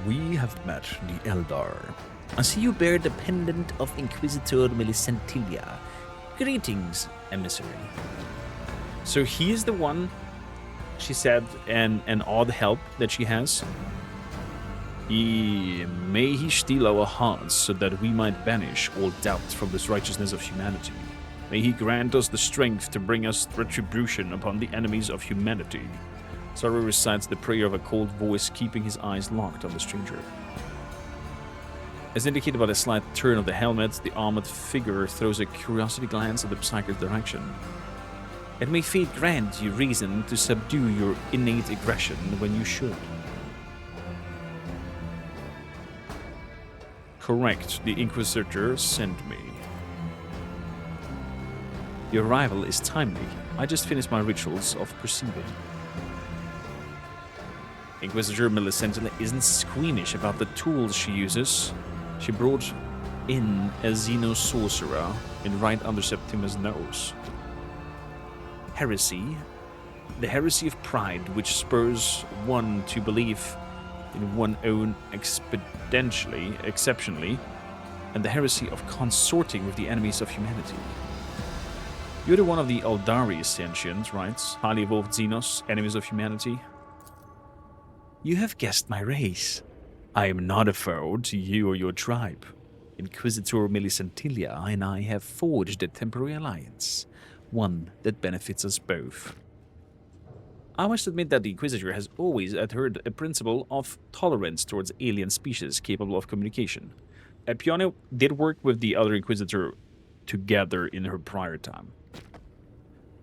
we have met the Eldar. I see you bear the pendant of Inquisitor Melisentilia. Greetings, emissary. So he is the one, she said, and all the help that she has. May he steal our hearts so that we might banish all doubt from this righteousness of humanity. May he grant us the strength to bring us retribution upon the enemies of humanity. Sorrow recites the prayer of a cold voice, keeping his eyes locked on the stranger. As indicated by the slight turn of the helmet, the armored figure throws a curiosity glance at the psychic direction. And may fate grant you reason to subdue your innate aggression when you should. Correct, the Inquisitor sent me. Your arrival is timely. I just finished my rituals of perceiving. Inquisitor Melisentilia isn't squeamish about the tools she uses. She brought in a Xeno-sorcerer in right under Septima's nose. Heresy. The heresy of pride, which spurs one to believe in one own exceptionally, and the heresy of consorting with the enemies of humanity. You're the one of the Eldari sentient, right? Highly evolved Xenos, enemies of humanity. You have guessed my race. I am not a foe to you or your tribe. Inquisitor Melisentilia and I have forged a temporary alliance, one that benefits us both. I must admit that the Inquisitor has always adhered a principle of tolerance towards alien species capable of communication. Pione did work with the other Inquisitor together in her prior time.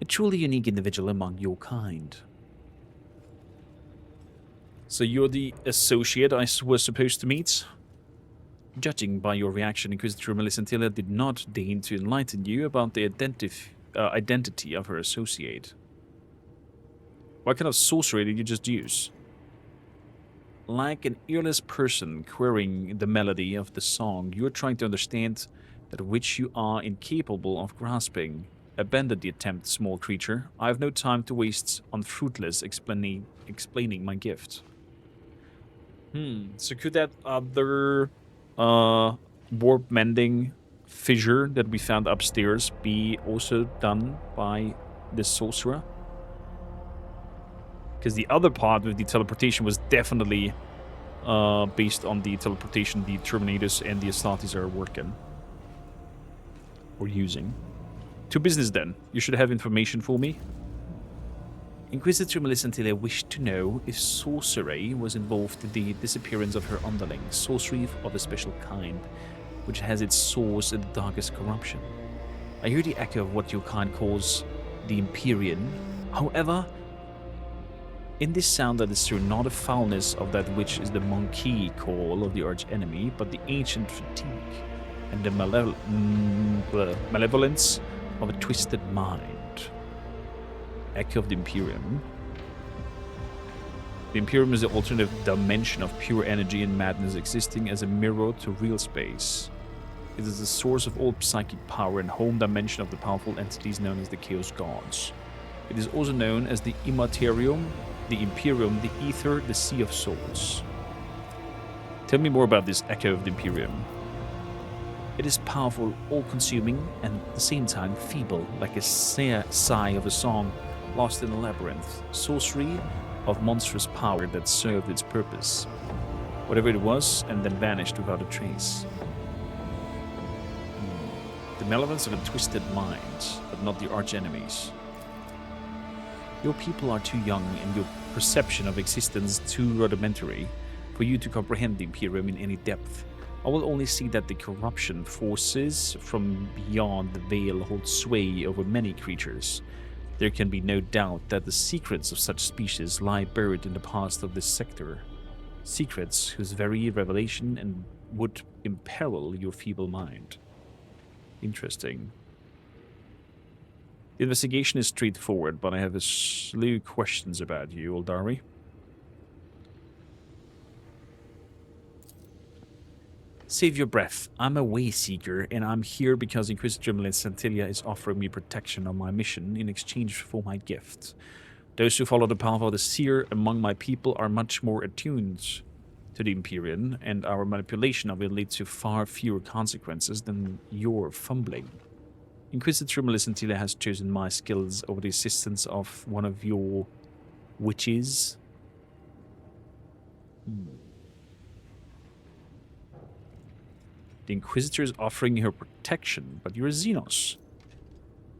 A truly unique individual among your kind. So you're the associate I was supposed to meet? Judging by your reaction, Inquisitor Melisentilia did not deign to enlighten you about the identity of her associate. What kind of sorcery did you just use? Like an earless person querying the melody of the song, you are trying to understand that which you are incapable of grasping. Abandon the attempt, small creature. I have no time to waste on fruitless explaining my gift. So could that other warp mending fissure that we found upstairs be also done by this sorcerer? Because the other part with the teleportation was definitely based on the teleportation the Terminators and the Astartes are working. Or using. To business then. You should have information for me. Inquisitor Melisentilia wished to know if sorcery was involved in the disappearance of her underling, sorcery of a special kind, which has its source in the darkest corruption. I hear the echo of what your kind calls the Empyrean. However, in this sound I discern not the foulness of that which is the monkey call of the arch-enemy, but the ancient fatigue and the malevolence of a twisted mind. Echo of the Imperium. The Imperium is the alternative dimension of pure energy and madness existing as a mirror to real space. It is the source of all psychic power and home dimension of the powerful entities known as the Chaos Gods. It is also known as the Immaterium, the Imperium, the Ether, the Sea of Souls. Tell me more about this Echo of the Imperium. It is powerful, all-consuming, and at the same time feeble, like a sigh of a song lost in a labyrinth. Sorcery of monstrous power that served its purpose. Whatever it was, and then vanished without a trace. The malevolence of a twisted mind, but not the arch-enemies. Your people are too young, and your perception of existence too rudimentary for you to comprehend the Imperium in any depth. I will only see that the corruption forces from beyond the veil hold sway over many creatures. There can be no doubt that the secrets of such species lie buried in the past of this sector. Secrets whose very revelation would imperil your feeble mind. Interesting. The investigation is straightforward, but I have a slew of questions about you, Eldari. Save your breath. I'm a way seeker, and I'm here because Inquisitor Melisentilia is offering me protection on my mission in exchange for my gift. Those who follow the path of the seer among my people are much more attuned to the Imperium, and our manipulation of it lead to far fewer consequences than your fumbling. Inquisitor Melisentila has chosen my skills over the assistance of one of your witches. The Inquisitor is offering her protection, but you're a Xenos.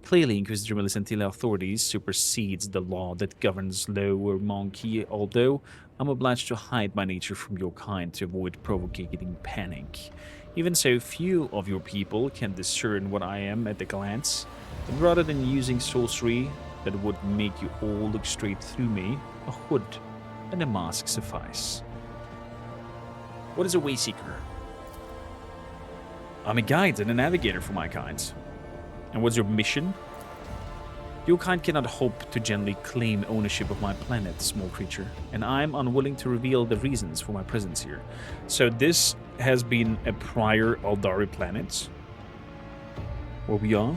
Clearly, Inquisitor Melisentila authorities supersedes the law that governs Lower Monkey, although I'm obliged to hide my nature from your kind to avoid provocating panic. Even so, few of your people can discern what I am at a glance, and rather than using sorcery that would make you all look straight through me, a hood and a mask suffice. What is a Wayseeker? I'm a guide and a navigator for my kind. And what's your mission? Your kind cannot hope to gently claim ownership of my planet, small creature, and I'm unwilling to reveal the reasons for my presence here. So this has been a prior Aldari planet, where we are.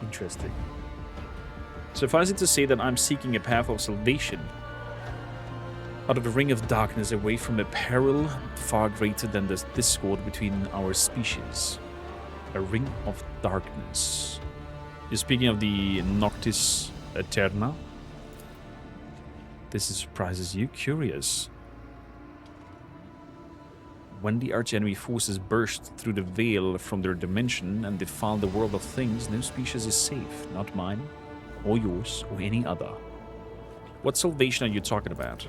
Interesting. Suffice it to say that I'm seeking a path of salvation out of the ring of darkness, away from a peril far greater than the discord between our species. A ring of darkness. You're speaking of the Noctis Eterna? This surprises you? Curious. When the archenemy forces burst through the veil from their dimension and defile the world of things, no species is safe. Not mine, or yours, or any other. What salvation are you talking about?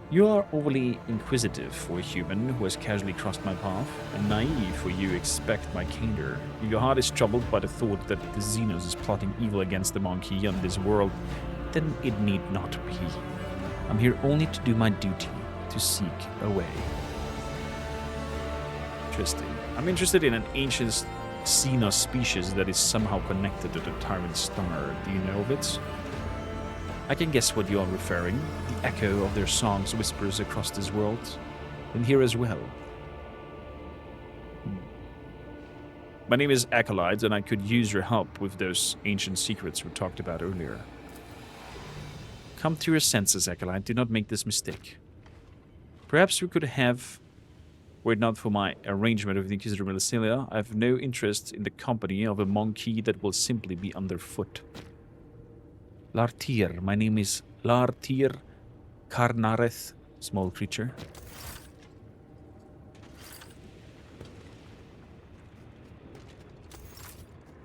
You are overly inquisitive for a human who has casually crossed my path, and naive for you expect my candor. If your heart is troubled by the thought that the Xenos is plotting evil against the monkey on this world, then it need not be. I'm here only to do my duty, to seek a way. Interesting. I'm interested in an ancient Xenos species that is somehow connected to the Tyrant Star. Do you know of it? I can guess what you are referring. The echo of their songs whispers across this world, and here as well. My name is Acolyte, and I could use your help with those ancient secrets we talked about earlier. Come to your senses, Acolyte. Do not make this mistake. Perhaps we could have... Were it not for my arrangement with the Inquisitor Melisentila, I have no interest in the company of a monkey that will simply be underfoot. Lartir. My name is Lartir Karnareth, small creature.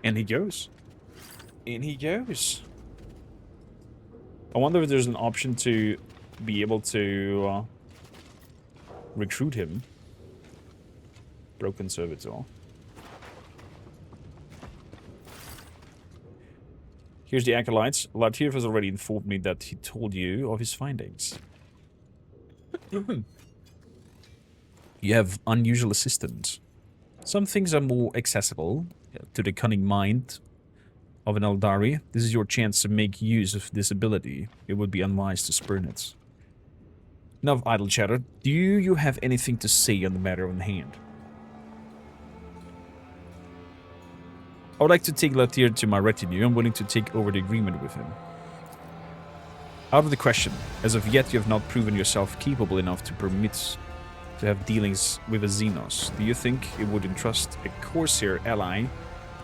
And he goes. In he goes. I wonder if there's an option to be able to recruit him. Broken servitor. Here's the acolytes. Lartir has already informed me that he told you of his findings. You have unusual assistants. Some things are more accessible to the cunning mind of an Eldari. This is your chance to make use of this ability. It would be unwise to spurn it. Enough idle chatter. Do you have anything to say on the matter on hand? I would like to take Lartir to my retinue. I'm willing to take over the agreement with him. Out of the question. As of yet, you have not proven yourself capable enough to permit to have dealings with a Xenos. Do you think it would entrust a Corsair ally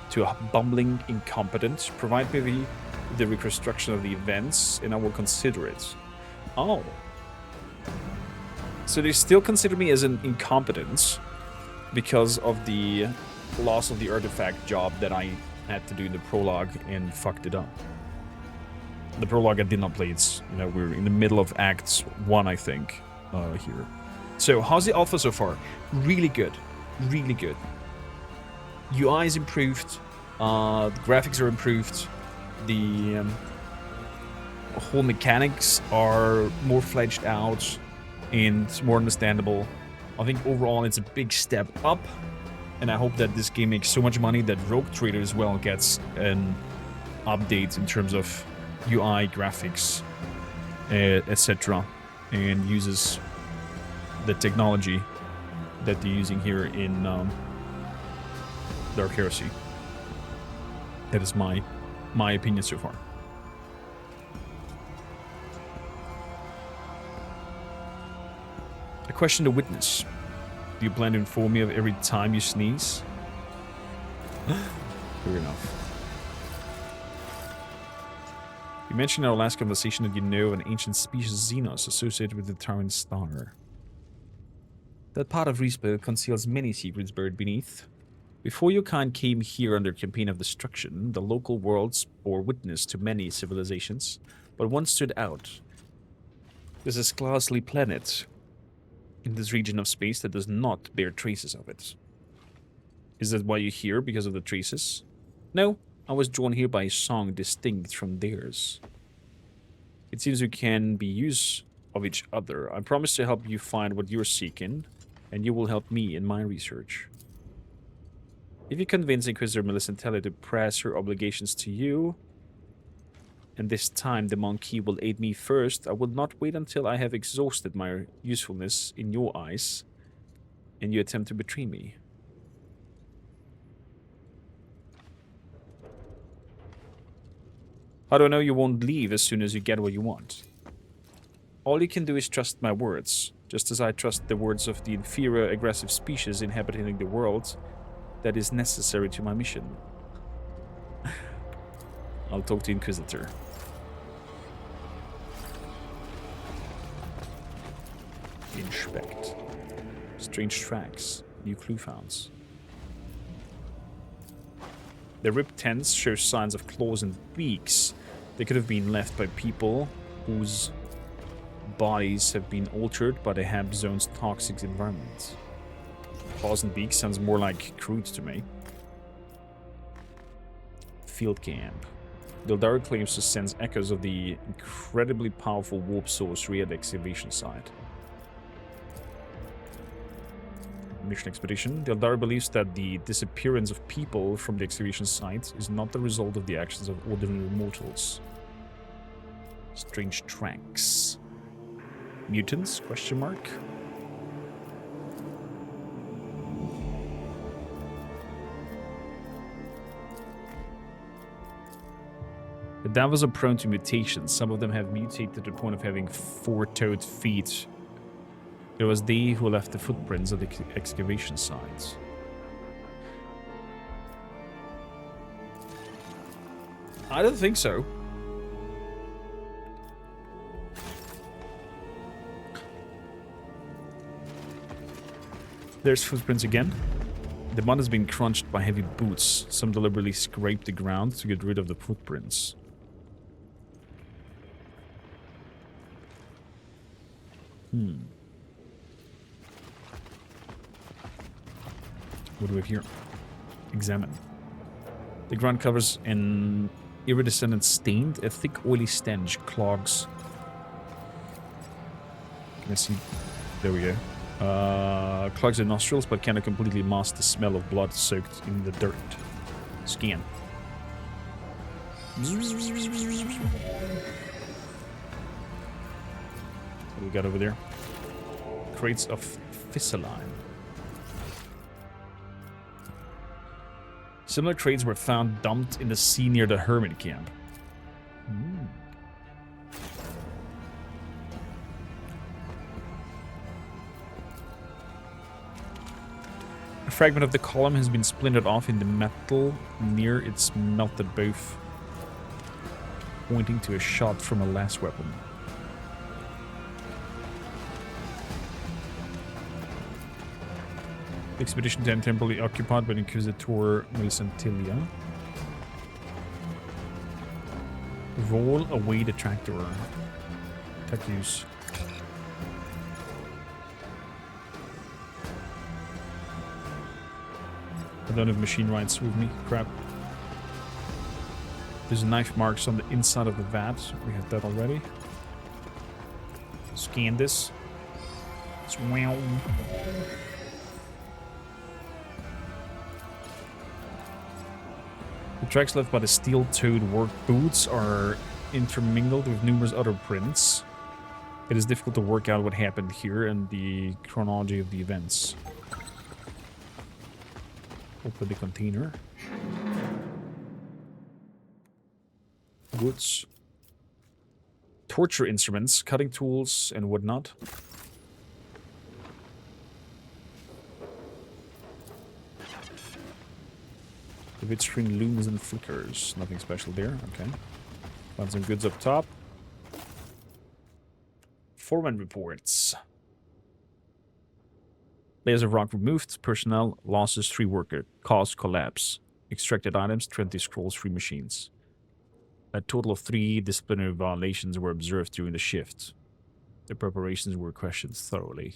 to a bumbling incompetent? Provide me the reconstruction of the events, and I will consider it. Oh. So they still consider me as an incompetence because of the loss of the artifact job that I had to do in the prologue and fucked it up. The prologue I did not play. It's, you know, we're in the middle of Act 1, I think, here. So, how's the alpha so far? Really good. Really good. UI is improved. The graphics are improved. The whole mechanics are more fledged out and more understandable. I think overall it's a big step up. And I hope that this game makes so much money that Rogue Trader as well gets an update in terms of UI, graphics, etc. And uses the technology that they're using here in Dark Heresy. That is my opinion so far. I question the witness. Do you plan to inform me of every time you sneeze? Fair enough. You mentioned in our last conversation that you know of an ancient species Xenos associated with the Terran star. That part of Respa conceals many secrets buried beneath. Before your kind came here under campaign of destruction, the local worlds bore witness to many civilizations, but one stood out. There's a scarcely planet in this region of space that does not bear traces of it. Is that why you're here, because of the traces? No, I was drawn here by a song distinct from theirs. It seems we can be use of each other. I promise to help you find what you're seeking, and you will help me in my research. If you convince Inquisitor Melisentele to press her obligations to you, and this time the monkey will aid me first, I will not wait until I have exhausted my usefulness in your eyes, and you attempt to betray me. How do I know you won't leave as soon as you get what you want? All you can do is trust my words, just as I trust the words of the inferior aggressive species inhabiting the world that is necessary to my mission. I'll talk to Inquisitor. Inspect. Strange tracks. New clue found. The ripped tents show signs of claws and beaks. They could have been left by people whose bodies have been altered by the Hab Zone's toxic environment. Claws and beaks sounds more like crude to me. Field camp. Dildar claims to sense echoes of the incredibly powerful warp source at the excavation site. Mission expedition. Dildar believes that the disappearance of people from the excavation site is not the result of the actions of ordinary mortals. Strange tracks. Mutants? Question mark. The Davos are prone to mutations. Some of them have mutated to the point of having four-toed feet. It was they who left the footprints of the excavation sites. I don't think so. There's footprints again. The mud has been crunched by heavy boots. Some deliberately scraped the ground to get rid of the footprints. What do we have here? Examine. The ground covers an iridescent stained, a thick oily stench clogs. Can I see? There we go. Clogs the nostrils, but cannot completely mask the smell of blood soaked in the dirt. Scan. What do we got over there? Crates of fissaline. Similar crates were found dumped in the sea near the hermit camp. A fragment of the column has been splintered off in the metal near its melted both, pointing to a shot from a last weapon. Expedition 10 temporarily occupied by Inquisitor Melisentilia. Roll away the tractor. Tech use. I don't have machine rights with me. Crap. There's knife marks on the inside of the vat. We have that already. Scan this. Wow. The tracks left by the steel-toed work boots are intermingled with numerous other prints. It is difficult to work out what happened here and the chronology of the events. Open the container. Woods. Torture instruments, cutting tools, and whatnot. The vid screen looms and flickers. Nothing special there. Okay. Found some goods up top. Foreman reports. Layers of rock removed. Personnel losses 3 worker. Cause collapse. Extracted items 20 scrolls 3 machines. A total of 3 disciplinary violations were observed during the shift. The preparations were questioned thoroughly.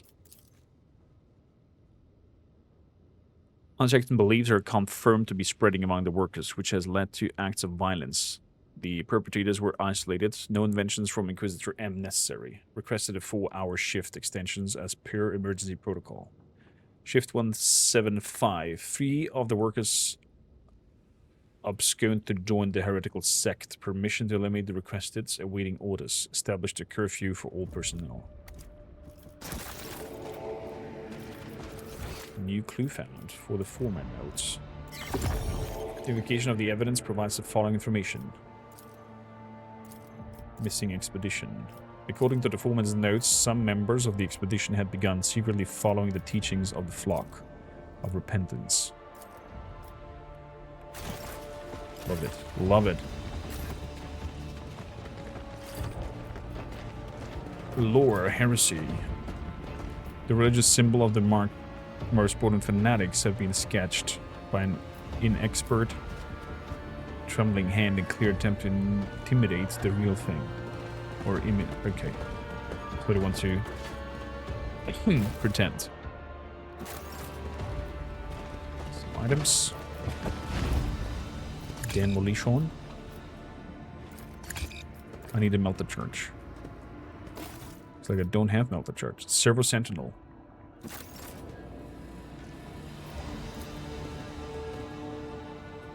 Unchecked beliefs are confirmed to be spreading among the workers, which has led to acts of violence. The perpetrators were isolated. No interventions from Inquisitor M necessary. Requested a 4-hour shift extensions as per emergency protocol. Shift 175. 3 of the workers absconded to join the heretical sect. Permission to eliminate the requested, awaiting orders. Established a curfew for all personnel. New clue found for the foreman notes. Identification of the evidence provides the following information. Missing expedition. According to the foreman's notes, some members of the expedition had begun secretly following the teachings of the flock of repentance. Love it. Love it. Lore, heresy. The religious symbol of the most potent fanatics have been sketched by an inexpert, trembling hand in clear attempt to intimidate the real thing. Or okay. So they want to pretend. Some items. Demolition. I need a melted church. Looks like I don't have melted church. Servo Sentinel.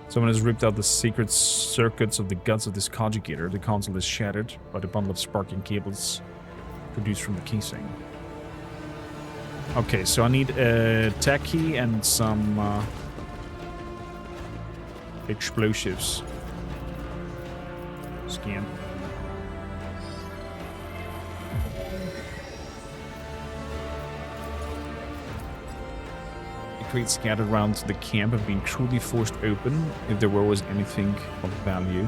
Someone has ripped out the secret circuits of the guts of this conjugator. The console is shattered by the bundle of sparking cables produced from the casing. Okay, so I need a tech key and some explosives. Scan. Crates scattered around the camp have been truly forced open if there was anything of value.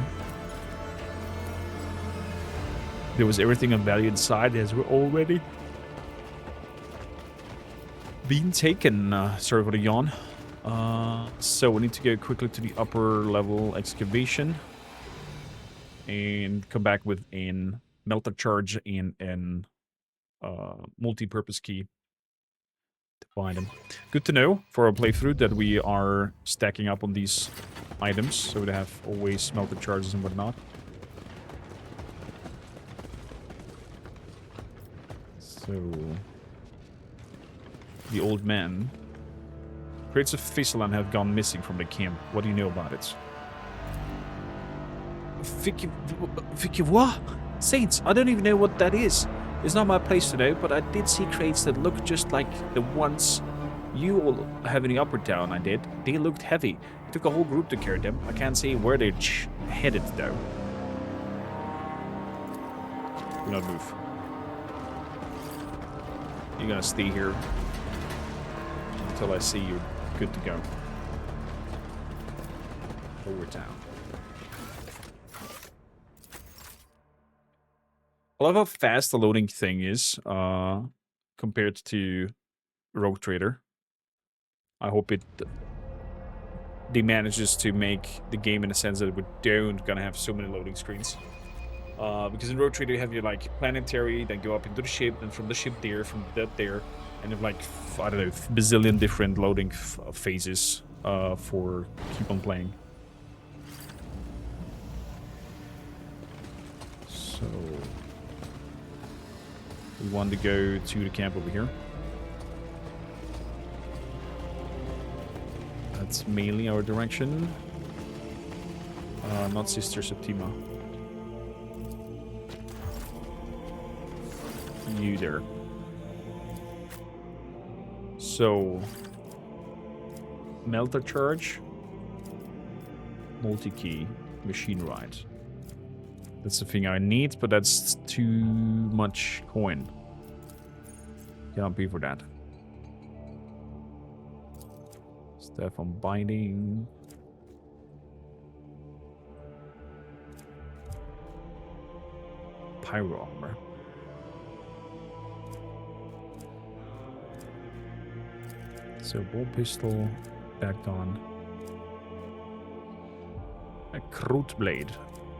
There was everything of value inside as we're already being taken, sorry for the yawn. So we need to go quickly to the upper level excavation and come back with an melter charge and an multi-purpose key to find them. Good to know for a playthrough that we are stacking up on these items, so they have always melter charges and whatnot. So the old man. Crates of Fisselan have gone missing from the camp. What do you know about it? Vicky, what? Saints, I don't even know what that is. It's not my place to know, but I did see crates that looked just like the ones you all have in the upper town. I did. They looked heavy. It took a whole group to carry them. I can't say where they're headed, though. Do not move. You're gonna stay here until I see you're good to go. Over town. I love how fast the loading thing is compared to Rogue Trader. I hope they manages to make the game in a sense that we don't gonna have so many loading screens. Because in Rogue Trader you have your like planetary, then go up into the ship, and from the ship there, from that there, and have like I don't know, bazillion different loading phases for keep on playing. So we want to go to the camp over here. That's mainly our direction. Not Sister Septima. You there. So, melter charge, multi-key, machine ride. That's the thing I need, but that's too much coin. Cannot pay for that. Stuff on binding. pyro armor. So ball pistol, back on. A Krut blade.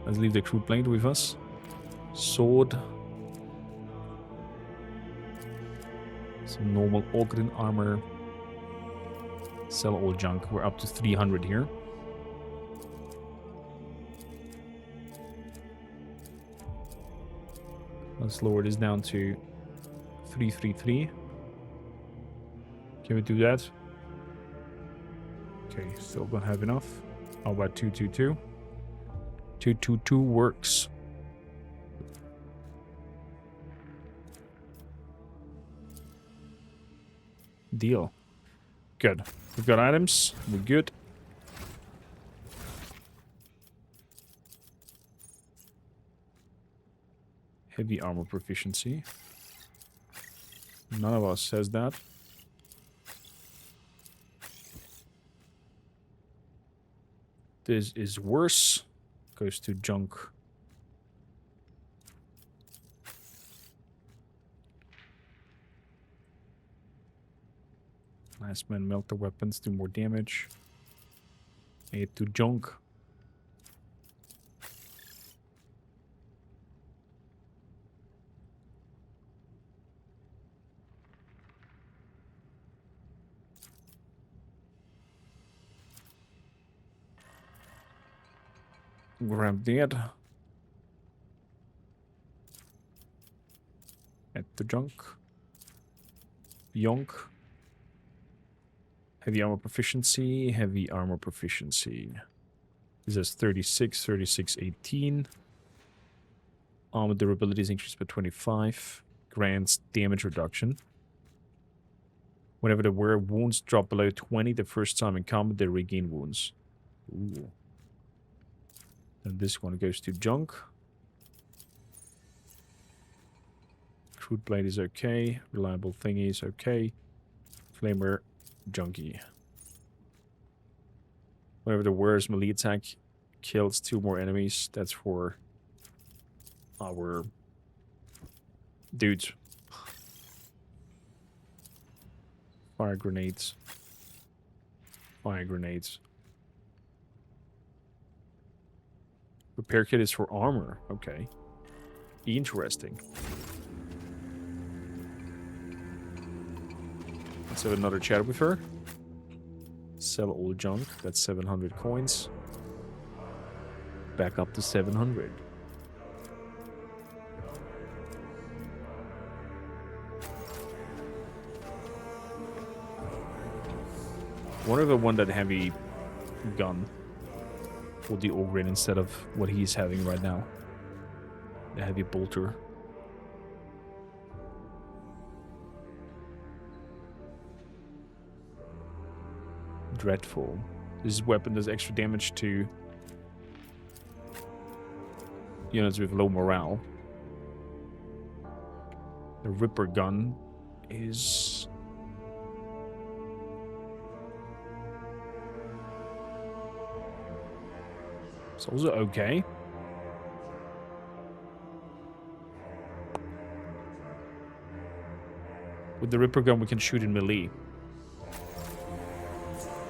Let's leave the Krut blade with us. Sword. Some normal Ogrin armor. Sell all junk. We're up to 300 here. Let's lower this down to 333. Can we do that? Okay, still don't have enough. How about 222? 222 works. Deal. Good. We've got items. We're good. Heavy armor proficiency. None of us says that. This is worse. Goes to junk. Last man melt the weapons, do more damage. 8 to junk. Grab that. At the junk. Yonk. Heavy armor proficiency. Heavy armor proficiency. This has 36, 36, 18. Armor durability is increased by 25. Grants damage reduction. Whenever the wearer wounds drop below 20 the first time in combat, they regain wounds. Ooh. And this one goes to junk. Crude blade is okay. Reliable thingy is okay. Flamer, junkie. Whenever the wearer's melee attack kills 2 more enemies, that's for our dudes. Fire grenades. Fire grenades. Repair kit is for armor. Okay. Interesting. Let's have another chat with her. Sell all junk. That's 700 coins. Back up to 700. What if I want that heavy gun? For the Ogrin instead of what he's having right now. The heavy bolter. Dreadful. This weapon does extra damage to units with low morale. The Ripper gun is... it's also okay. With the Ripper gun, we can shoot in melee.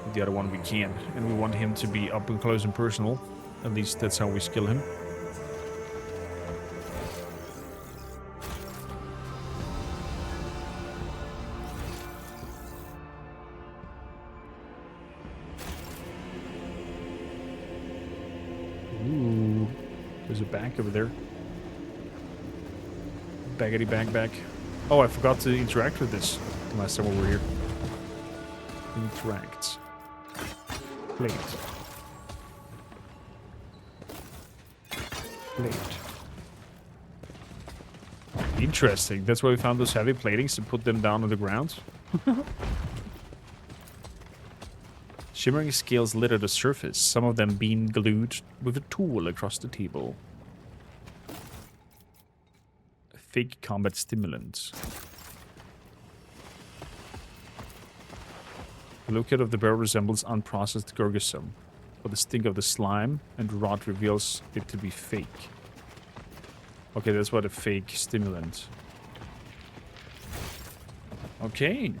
With the other one, we can't. And we want him to be up and close and personal. At least that's how we skill him. Ooh, there's a back over there. Baggity back. Oh, I forgot to interact with this last time we were here. Interact. Plate. Plate. Interesting. That's why we found those heavy platings to put them down on the ground. Shimmering scales litter the surface, some of them being glued with a tool across the table. A fake combat stimulant. The look of the barrel resembles unprocessed Gurgusum, but the stink of the slime and rot reveals it to be fake. Okay, that's what a fake stimulant. Okay.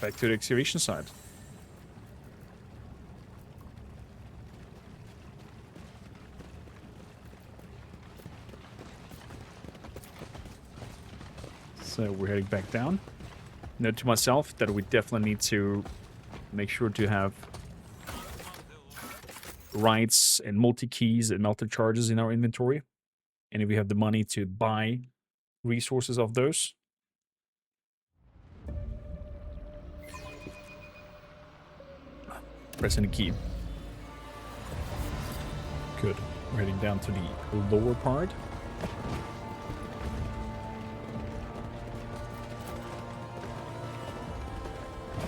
Back to the excavation site. So we're heading back down. Note to myself that we definitely need to make sure to have rights and multi-keys and melter charges in our inventory. And if we have the money to buy resources of those. Pressing the key. Good. We're heading down to the lower part.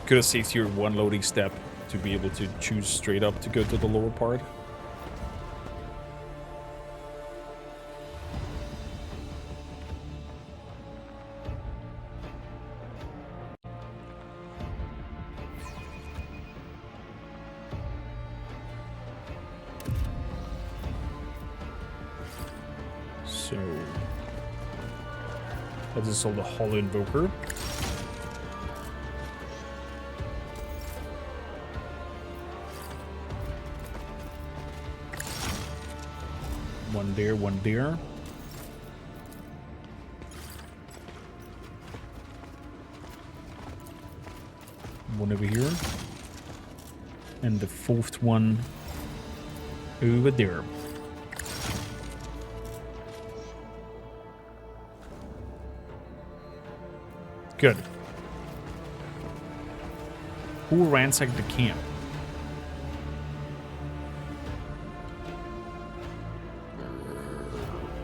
Could have saved here one loading step to be able to choose straight up to go to the lower part. So let's install the Hollow Invoker. One there, one there. One over here. And the fourth one over there. Good. Who ransacked the camp?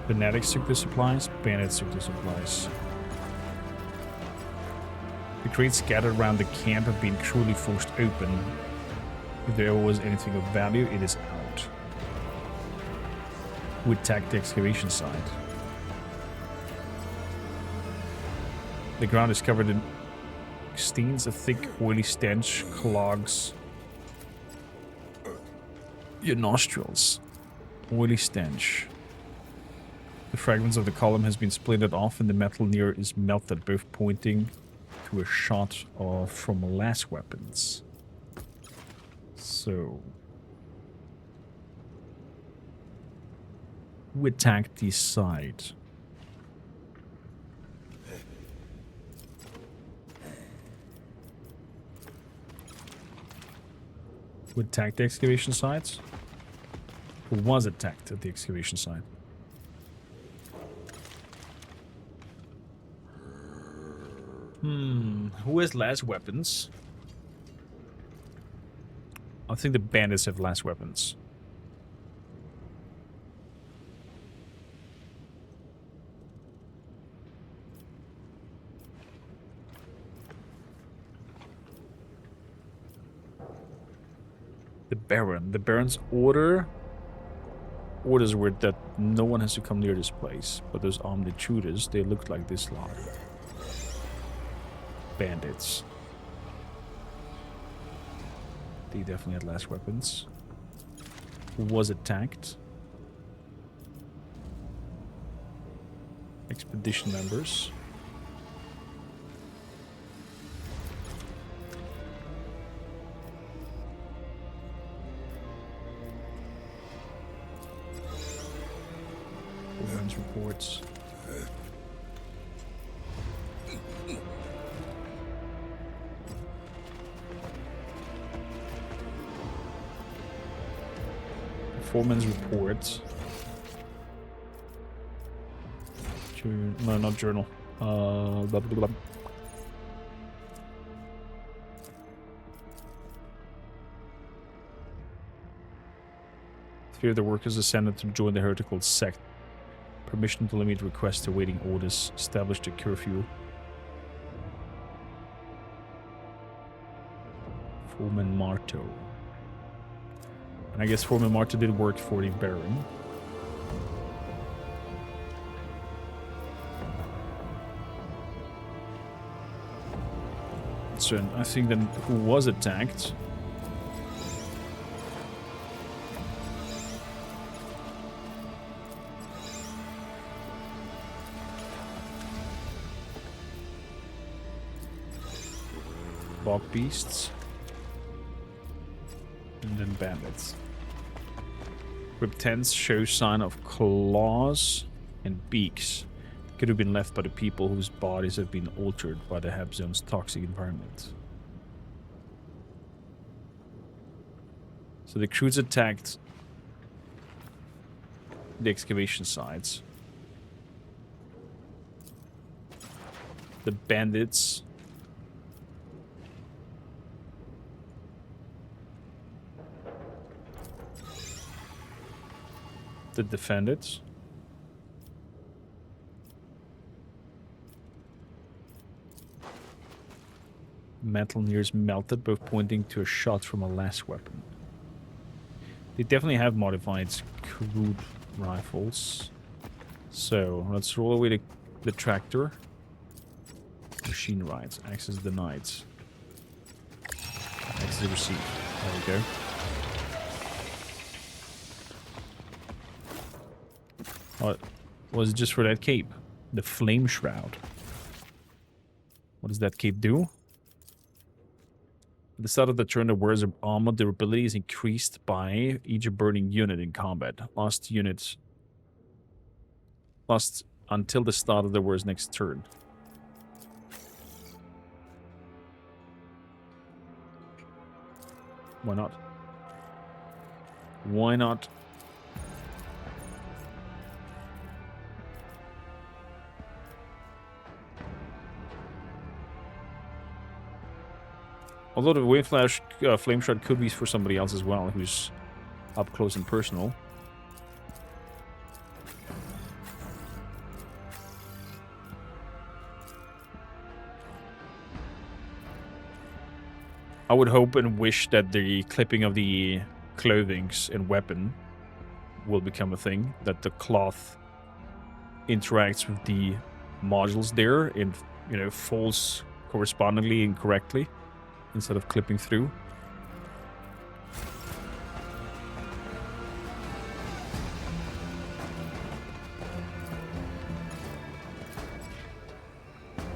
Fanatics took the supplies, bandits took the supplies. The crates scattered around the camp have been cruelly forced open. If there was anything of value, it is out. We attacked the excavation site. The ground is covered in stains. A thick, oily stench clogs your nostrils. Oily stench. The fragments of the column has been splintered off and the metal near is melted, both pointing to a shot from last weapons. So, who attacked the site? Who attacked the excavation sites? Who was attacked at the excavation site? Who has last weapons? I think the bandits have last weapons. The Baron. The Baron's orders were that no one has to come near this place. But those armed intruders, they looked like this lot. Bandits. They definitely had last weapons. Who was attacked? Expedition members. Women's reports. Foreman's report. No, not journal. Blah, blah, blah. Three of the workers ascended to join the heretical sect. Permission to limit requests awaiting orders. Established a curfew. Foreman Marto. And I guess Foreman Marto did work for the Baron. So I think then who was attacked bog beasts. And then bandits. Cryptens show sign of claws and beaks. Could have been left by the people whose bodies have been altered by the Hab Zone's toxic environment. So the crews attacked the excavation sites. The bandits defend it. Metal nears melted, both pointing to a shot from a last weapon. They definitely have modified crude rifles. So let's roll away the tractor. Machine rides. Access denied. Access received. There we go. What was it just for that cape? The Flame Shroud. What does that cape do? At the start of the turn, the wearer's armor durability is increased by each burning unit in combat. Last until the start of the wearer's next turn. Why not? Why not? Although the Wave Flash Flame Shroud could be for somebody else as well, who's up close and personal. I would hope and wish that the clipping of the clothings and weapon will become a thing. That the cloth interacts with the modules there and, you know, falls correspondingly and correctly instead of clipping through.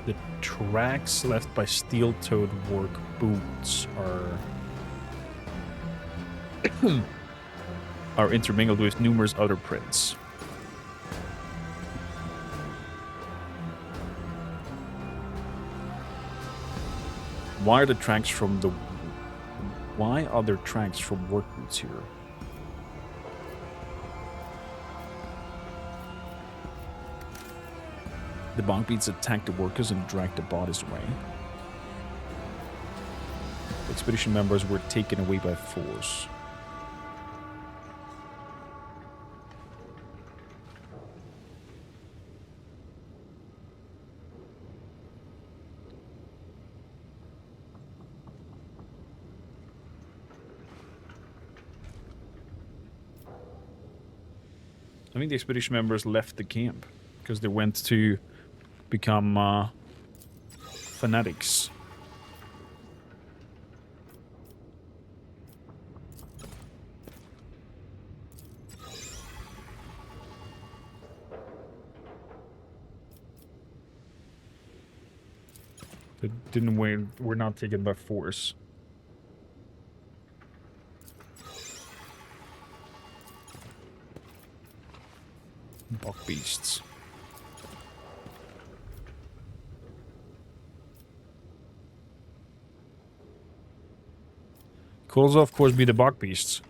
The tracks left by steel-toed work boots are intermingled with numerous other prints. Why are there tracks from work boots here? The bog beats attacked the workers and dragged the bodies away. The expedition members were taken away by force. I think the expedition members left the camp because they went to become fanatics. They didn't win. Were not taken by force. Bog beasts. Could also, of course, be the bog beasts,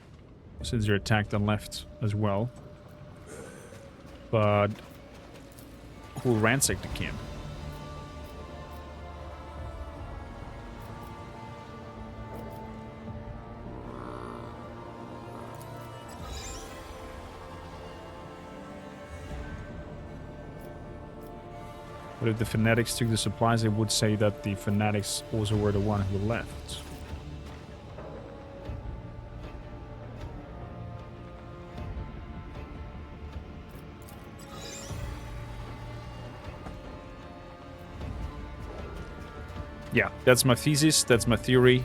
since they're attacked and left as well. But who ransacked the camp? But if the fanatics took the supplies, I would say that the fanatics also were the one who left. Yeah, that's my thesis, that's my theory.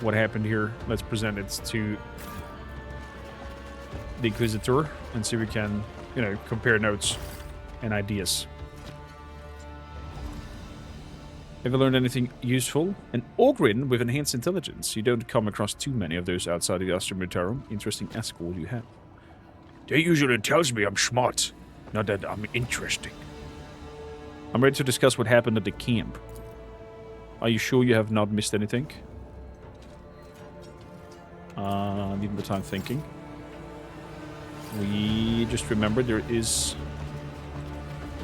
What happened here, let's present it to the Inquisitor and see if we can, you know, compare notes and ideas. Have you learned anything useful? An Ogrin with enhanced intelligence. You don't come across too many of those outside the Astra Militarum. Interesting escort you have. They usually tells me I'm smart, not that I'm interesting. I'm ready to discuss what happened at the camp. Are you sure you have not missed anything? Need more time thinking. We just remembered there is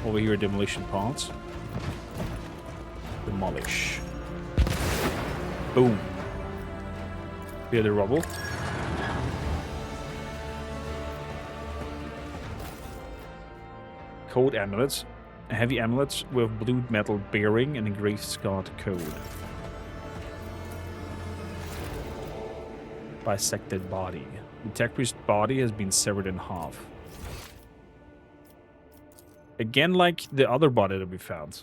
over here a demolition pod. Demolish. Boom. Clear the rubble. Code amulets. A heavy amulet with blue metal bearing and engraved scarred code. Bisected body. The tech priest's body has been severed in half. Again, like the other body that we found.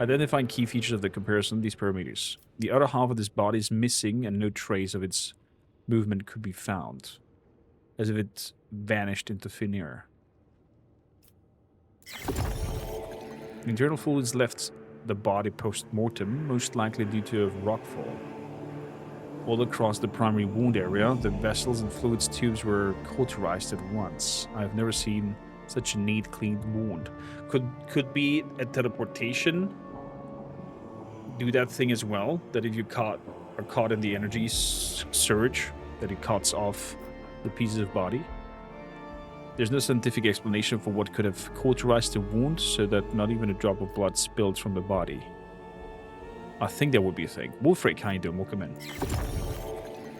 Identifying key features of the comparison, these parameters. The other half of this body is missing and no trace of its movement could be found. As if it vanished into thin air. Internal fluids left the body post-mortem, most likely due to a rockfall. All across the primary wound area, the vessels and fluids tubes were cauterized at once. I have never seen such a neat, clean wound. Could be a teleportation. Do that thing as well, that if you are caught in the energy surge, that it cuts off the pieces of body. There's no scientific explanation for what could have cauterized the wound so that not even a drop of blood spilled from the body. I think that would be a thing. Wolfric, how you doing? Welcome in.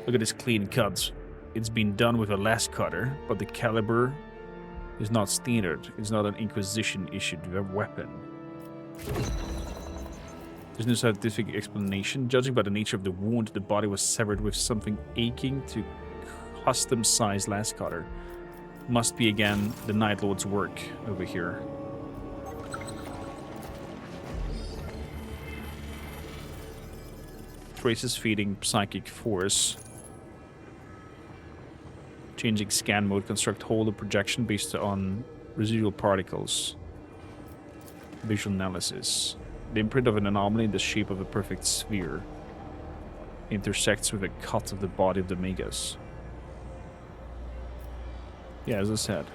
Look at this clean cut. It's been done with a lash cutter, but the caliber is not standard. It's not an Inquisition-issued weapon. There's no scientific explanation. Judging by the nature of the wound, the body was severed with something aching to custom-sized lash cutter. Must be, again, the Night Lord's work over here. Traces feeding psychic force. Changing scan mode, construct hole of projection based on residual particles. Visual analysis. The imprint of an anomaly in the shape of a perfect sphere intersects with a cut of the body of the Magus. Yeah, as I said.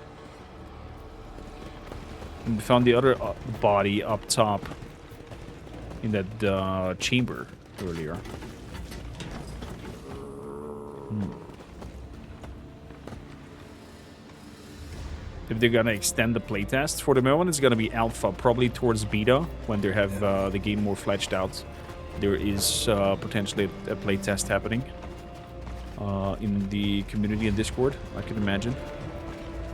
And we found the other body up top in that chamber earlier. If they're gonna extend the playtest, for the moment it's gonna be alpha, probably towards beta, when they have the game more fledged out. There is potentially a playtest happening in the community and Discord, I can imagine.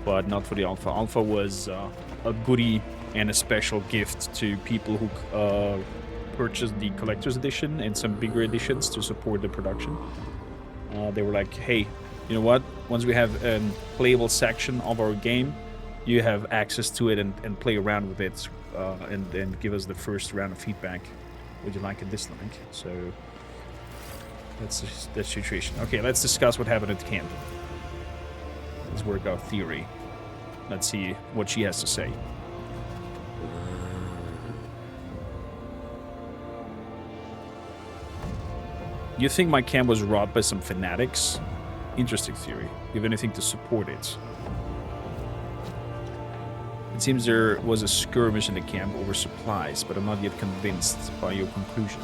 But not for the alpha. Alpha was a goodie and a special gift to people who purchased the collector's edition and some bigger editions to support the production. They were like, hey, you know what? Once we have a playable section of our game, you have access to it and play around with it and give us the first round of feedback. Would you like and dislike? So that's the situation. Okay, let's discuss what happened at the camp. Let's work out theory. Let's see what she has to say. You think my camp was robbed by some fanatics? Interesting theory. You have anything to support it? It seems there was a skirmish in the camp over supplies, but I'm not yet convinced by your conclusion.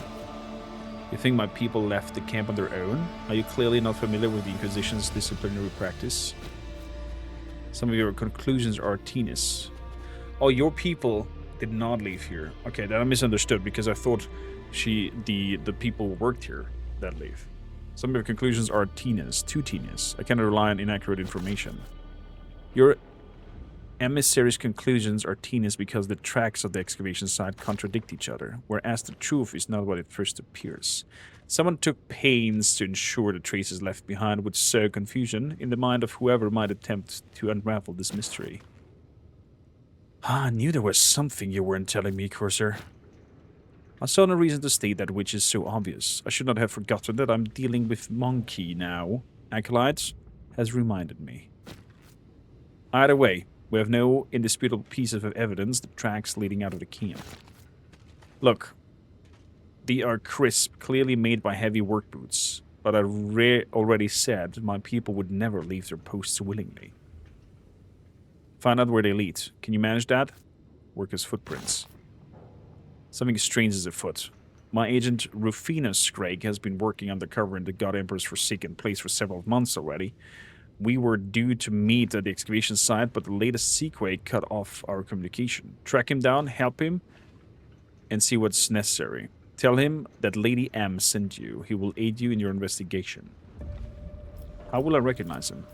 You think my people left the camp on their own? Are you clearly not familiar with the Inquisition's disciplinary practice? Some of your conclusions are tenuous. Oh, your people did not leave here. Okay, then I misunderstood because I thought the people who worked here that leave. Some of your conclusions are tenuous, too tenuous. I cannot rely on inaccurate information. Your emissary's conclusions are tenuous because the tracks of the excavation site contradict each other, whereas the truth is not what it first appears. Someone took pains to ensure the traces left behind would sow confusion in the mind of whoever might attempt to unravel this mystery. I knew there was something you weren't telling me, Corsair. I saw no reason to state that which is so obvious. I should not have forgotten that I'm dealing with Monkey now. Acolytes has reminded me. Either way, we have no indisputable pieces of evidence, the tracks leading out of the camp. Look, they are crisp, clearly made by heavy work boots. But I already said my people would never leave their posts willingly. Find out where they lead. Can you manage that? Workers' footprints. Something strange is afoot. My agent Rufinus Craig has been working undercover in the God Emperor's Forsaken place for several months already. We were due to meet at the excavation site, but the latest sequay cut off our communication. Track him down, help him, and see what's necessary. Tell him that Lady M sent you. He will aid you in your investigation. How will I recognize him?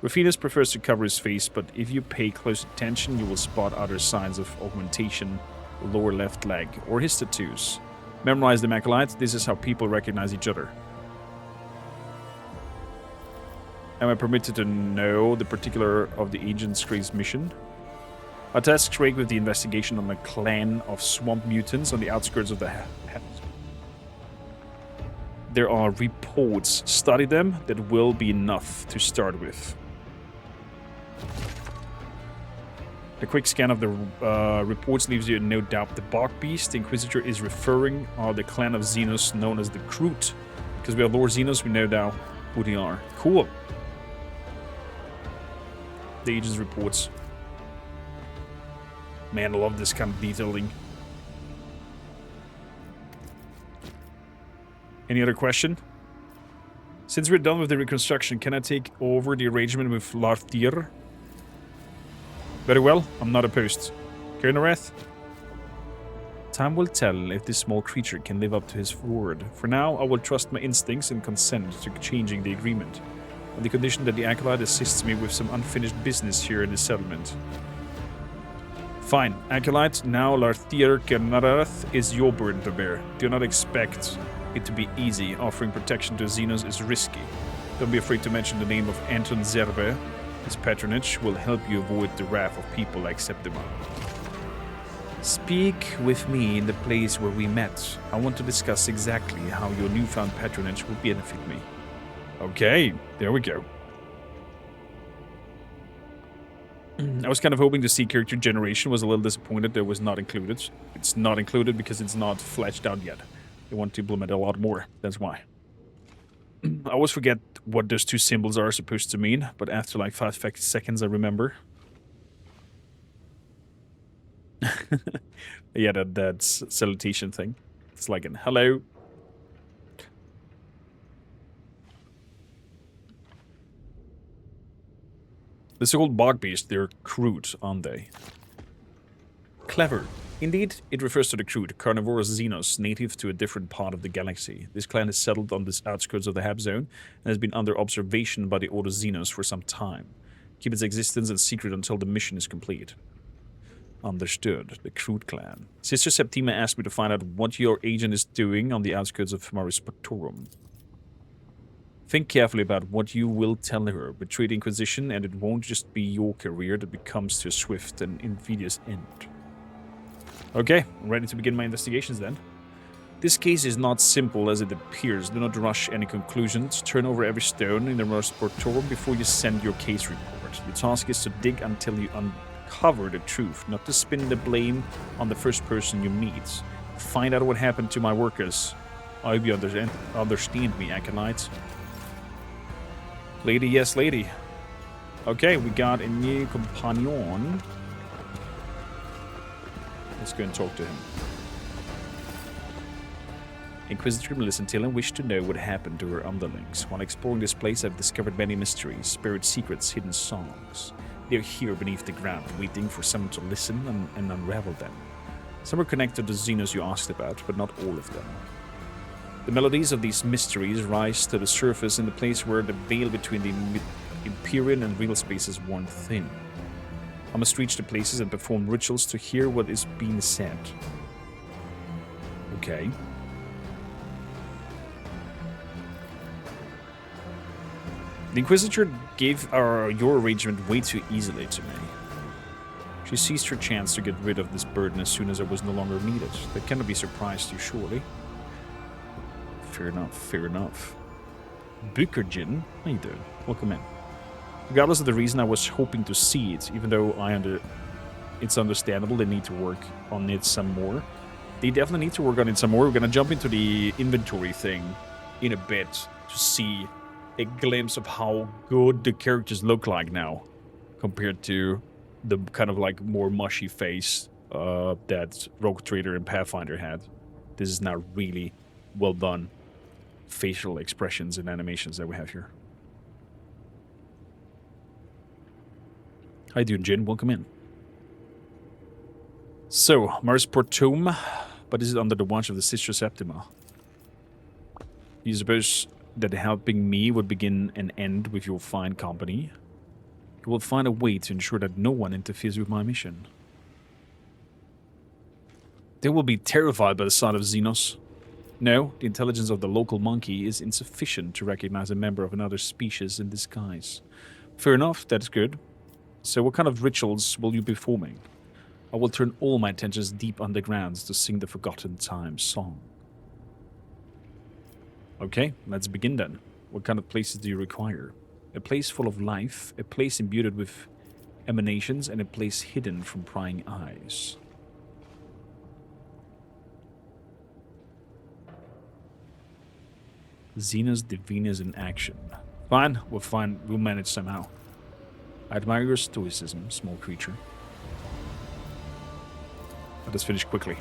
Rufinus prefers to cover his face, but if you pay close attention, you will spot other signs of augmentation, lower left leg, or his tattoos. Memorize them, acolyte. This is how people recognize each other. Am I permitted to know the particular of the agent's Craig's mission? I tasked Craig with the investigation on a clan of swamp mutants on the outskirts of the There are reports. Study them. That will be enough to start with. A quick scan of the reports leaves you in no doubt. The Bog Beast the Inquisitor is referring are the clan of Xenos known as the Kroot. Because we are Lord Xenos, we know now who they are. Cool. The agent's reports. Man, I love this kind of detailing. Any other question? Since we're done with the reconstruction, can I take over the arrangement with Larthir? Very well, I'm not opposed. Kernareth? Time will tell if this small creature can live up to his word. For now, I will trust my instincts and consent to changing the agreement, on the condition that the Acolyte assists me with some unfinished business here in the settlement. Fine, Acolyte, now Larthir Kernareth is your burden to bear. Do not expect it to be easy. Offering protection to Xenos is risky. Don't be afraid to mention the name of Anton Zerbe. His patronage will help you avoid the wrath of people like Septima. Speak with me in the place where we met. I want to discuss exactly how your newfound patronage will benefit me. Okay, there we go. I was kind of hoping to see character generation. Was a little disappointed that it was not included. It's not included because it's not fleshed out yet. They want to implement a lot more. That's why. I always forget what those two symbols are supposed to mean, but after like 5 seconds I remember. Yeah, that salutation thing. It's like an hello. The so-called Bog Beast, they're Kroot, aren't they? Clever. Indeed, it refers to the Kroot, carnivorous Xenos, native to a different part of the galaxy. This clan is settled on the outskirts of the Hab Zone and has been under observation by the Order Xenos for some time. Keep its existence a secret until the mission is complete. Understood. The Kroot clan. Sister Septima asked me to find out what your agent is doing on the outskirts of Maris Spectorum. Think carefully about what you will tell her. Betray the Inquisition, and it won't just be your career that becomes to a swift and invidious end. Okay, I'm ready to begin my investigations then. This case is not simple as it appears. Do not rush any conclusions. Turn over every stone in the Maris Spectorum before you send your case report. Your task is to dig until you uncover the truth, not to spin the blame on the first person you meet. Find out what happened to my workers. I hope you understand me, Acolyte. Lady, yes, lady. Okay, we got a new companion. Let's go and talk to him. Inquisitor Melissa Tillen wished to know what happened to her underlings. While exploring this place, I've discovered many mysteries, buried secrets, hidden songs. They're here beneath the ground, waiting for someone to listen and unravel them. Some are connected to Xenos you asked about, but not all of them. The melodies of these mysteries rise to the surface in the place where the veil between the Empyrean and real space is worn thin. I must reach the places and perform rituals to hear what is being said. Okay. The Inquisitor gave your arrangement way too easily to me. She seized her chance to get rid of this burden as soon as it was no longer needed. That cannot be surprised you, surely. Fair enough, fair enough. Bookerjin, how you doing? Welcome in. Regardless of the reason, I was hoping to see it, even though it's understandable they need to work on it some more. They definitely need to work on it some more. We're gonna jump into the inventory thing in a bit to see a glimpse of how good the characters look like now compared to the kind of like more mushy face that Rogue Trader and Pathfinder had. This is now really well done facial expressions and animations that we have here. How you doing, Jin? Welcome in. So, Mars Portum, but this is under the watch of the Sister Septima. You suppose that helping me would begin and end with your fine company? You will find a way to ensure that no one interferes with my mission. They will be terrified by the sight of Xenos. No, the intelligence of the local monkey is insufficient to recognize a member of another species in disguise. Fair enough, that's good. So what kind of rituals will you be performing? I will turn all my attentions deep underground to sing the Forgotten Times song. Okay, let's begin then. What kind of places do you require? A place full of life, a place imbued with emanations, and a place hidden from prying eyes. Xenos Divinus in action. Fine, we'll manage somehow. I admire your stoicism, small creature. Let us finish quickly.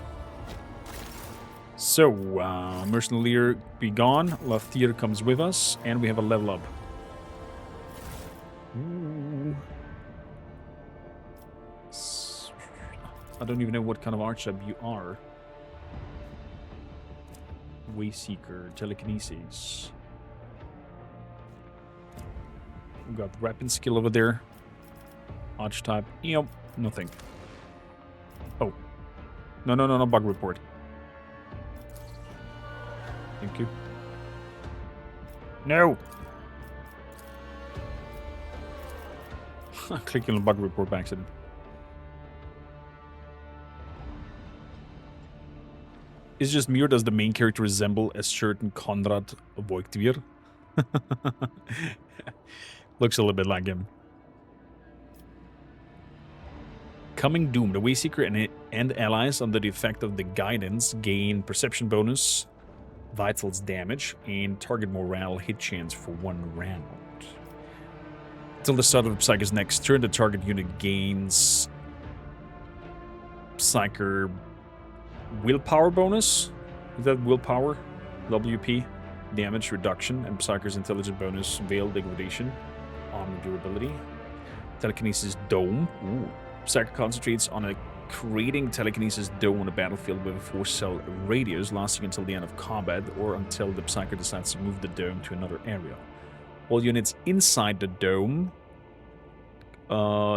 So, Mercenary be gone, Laftir comes with us, and we have a level up. Ooh. I don't even know what kind of archetype you are. Wayseeker, telekinesis. We got weapon skill over there. Archetype, yep, nothing. Oh. No, bug report. Thank you. No! Clicking on bug report by accident. Is it just me or does the main character resemble a certain Konrad Wojtyr? Looks a little bit like him. Coming Doom. The Wayseeker and allies under the effect of the guidance gain perception bonus, vitals damage, and target morale hit chance for 1 round. Until the start of the Psyker's next turn, the target unit gains Psyker willpower bonus. Is that willpower? WP. Damage reduction and Psyker's intelligence bonus, veil degradation, armor durability. Telekinesis dome. Ooh. Psyker concentrates on creating telekinesis dome on a battlefield with a 4-cell radius lasting until the end of combat or until the Psyker decides to move the dome to another area. All units inside the dome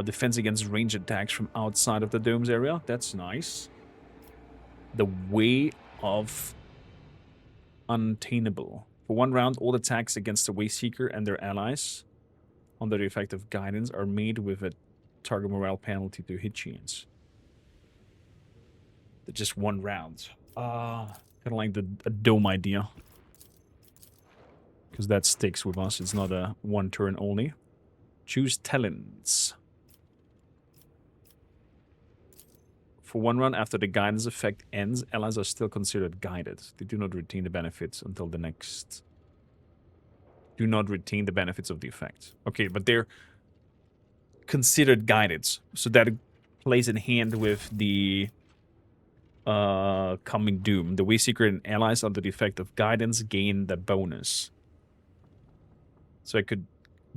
defense against ranged attacks from outside of the dome's area. That's nice. The Way of Untainable. For 1 round, all attacks against the Wayseeker and their allies under the effect of guidance are made with a target morale penalty to hit chance. Just 1 round. Kind of like a dome idea. Because that sticks with us. It's not a 1 turn only. Choose talents. For 1 round after the guidance effect ends, allies are still considered guided. They do not retain the benefits until the next... Do not retain the benefits of the effect. Okay, but they're considered guided. So that plays in hand with the coming doom. The Wayseeker and allies under the effect of guidance gain the bonus. So I could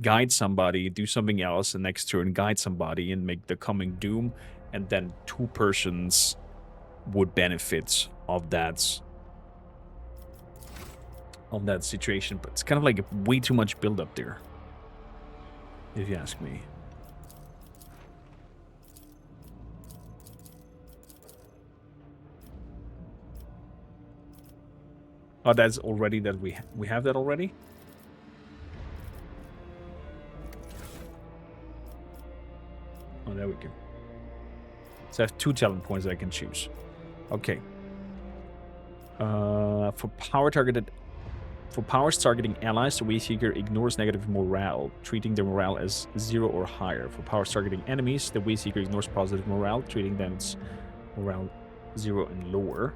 guide somebody, do something else, and next turn guide somebody and make the coming doom, and then 2 persons would benefit of that situation. But it's kind of like way too much build up there, if you ask me. Oh, that's already that we have that already? Oh, there we go. So I have 2 talent points that I can choose. Okay. For powers targeting allies, the Wayseeker ignores negative morale, treating their morale as 0 or higher. For powers targeting enemies, the Wayseeker ignores positive morale, treating them as morale 0 and lower.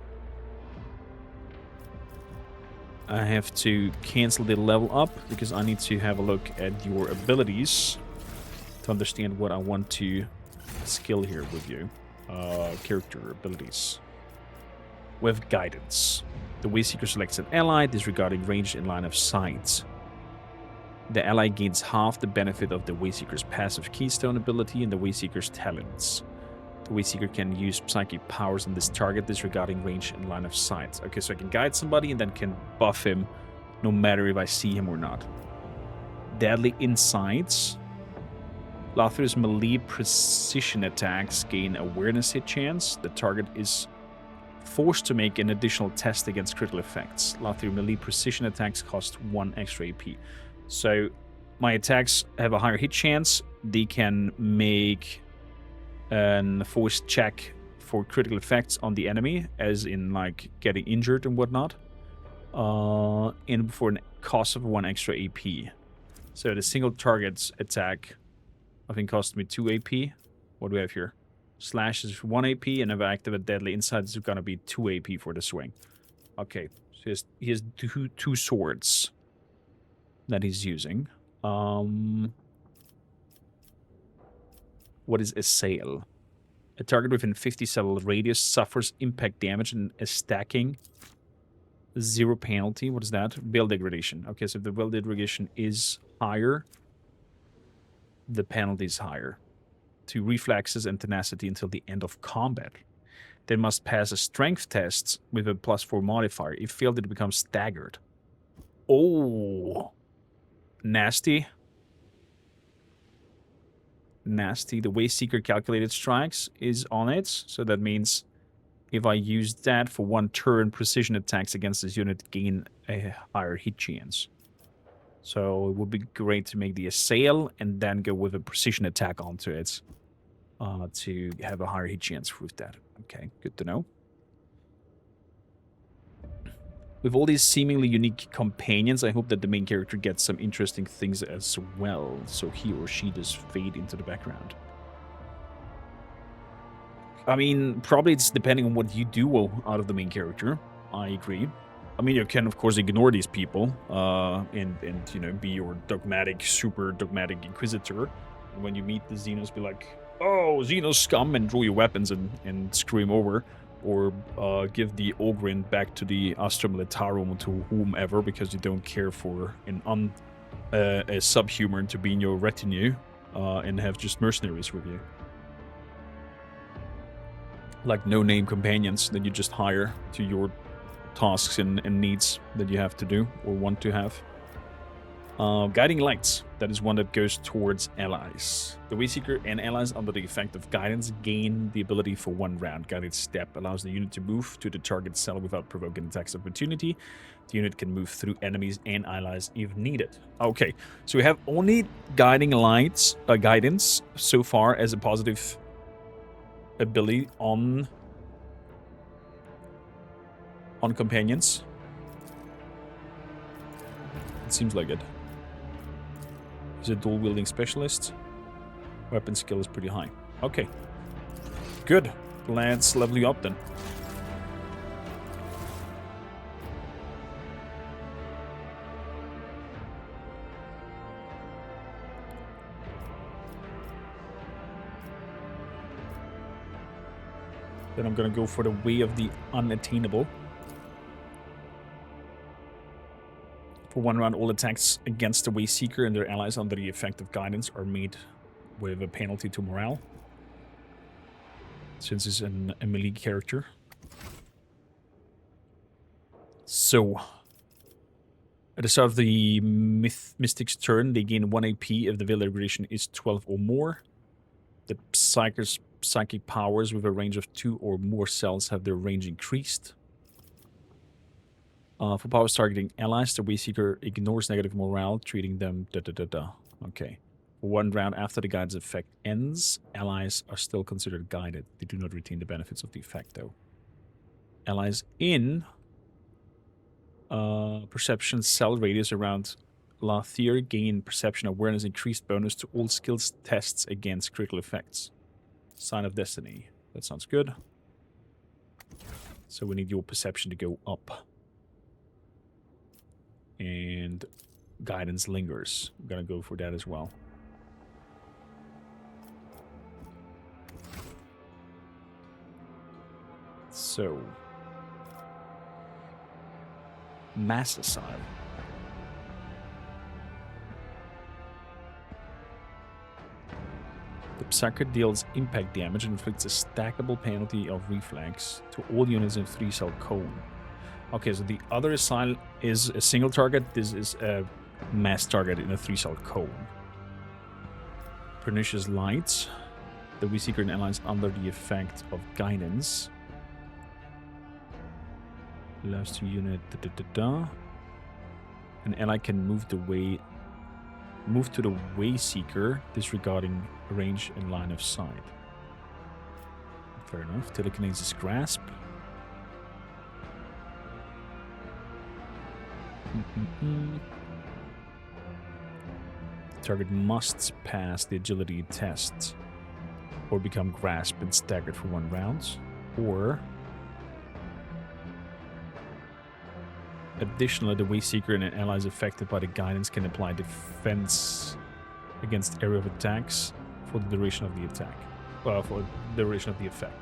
I have to cancel the level up because I need to have a look at your abilities to understand what I want to skill here with you. Character abilities. With guidance. The Wayseeker selects an ally disregarding range in line of sight. The ally gains half the benefit of the Wayseeker's passive keystone ability and the Wayseeker's talents. The Wayseeker can use psychic powers on this target disregarding range and line of sight. Okay, so I can guide somebody and then can buff him no matter if I see him or not. Deadly Insights. Lathir's melee precision attacks gain awareness hit chance. The target is forced to make an additional test against critical effects. Lathir melee precision attacks cost 1 extra AP. So my attacks have a higher hit chance. They can make a forced check for critical effects on the enemy, as in like getting injured and whatnot, and for a cost of 1 extra AP. So the single target's attack, I think, cost me 2 AP. What do we have here? Slash is 1 AP, and if I activate Deadly Insight, it's gonna be 2 AP for the swing. Okay, so he has two swords that he's using. What is Assail? A target within 50 cell radius suffers impact damage and is stacking. 0 penalty. What is that? Will degradation. Okay, so if the will degradation is higher, the penalty is higher. To reflexes and tenacity until the end of combat. They must pass a strength test with a +4 modifier. If failed, it becomes staggered. Oh, nasty. Nasty. The Wayseeker calculated strikes is on it, so that means if I use that for 1 turn, precision attacks against this unit gain a higher hit chance. So it would be great to make the Assail and then go with a precision attack onto it to have a higher hit chance with that. Okay, good to know. With all these seemingly unique companions, I hope that the main character gets some interesting things as well, so he or she does fade into the background. I mean, probably it's depending on what you do out of the main character. I agree. I mean, you can, of course, ignore these people and you know, be your dogmatic, super dogmatic inquisitor. And when you meet the Xenos, be like, oh, Xenos scum, and draw your weapons and screw him over. Or give the Ogrin back to the Astra Militarum, to whomever, because you don't care for a subhuman to be in your retinue and have just mercenaries with you. Like no-name companions that you just hire to your tasks and needs that you have to do or want to have. Guiding Lights. That is one that goes towards allies. The Wayseeker and allies under the effect of guidance gain the ability for 1 round. Guided Step allows the unit to move to the target cell without provoking attacks of opportunity. The unit can move through enemies and allies if needed. Okay, so we have only Guiding Lights, guidance so far as a positive ability on companions. It seems like it. He's a dual-wielding specialist. Weapon skill is pretty high. Okay. Good. Let's level you up then. Then I'm gonna go for the Way of the Unattainable. For 1 round, all attacks against the Wayseeker and their allies under the effect of guidance are made with a penalty to morale, since it's a melee character. So, at the start of the Mystic's turn, they gain 1 AP if the will degradation is 12 or more. The Psyker's psychic powers with a range of 2 or more cells have their range increased. For powers targeting allies, the Wayseeker ignores negative morale, treating them Okay. For 1 round after the guide's effect ends, allies are still considered guided. They do not retain the benefits of the effect, though. Allies in perception cell radius around Lathir gain perception awareness increased bonus to all skills tests against critical effects. Sign of Destiny. That sounds good. So we need your perception to go up. And guidance lingers. I'm gonna go for that as well. So, mass aside. The Psyker deals impact damage and inflicts a stackable penalty of reflex to all units in a 3-cell cone. Okay, so the other asile is a single target. This is a mass target in a 3-cell cone. Pernicious Light. The Weseeker and allies under the effect of guidance. Last 2 unit. An ally can move to the Wayseeker, disregarding range and line of sight. Fair enough. Telekinesis Grasp. Target must pass the agility test or become grasped and staggered for 1 round. Or additionally, the Wayseeker and allies affected by the guidance can apply defense against area of attacks for the duration of the attack. Well, for the duration of the effect.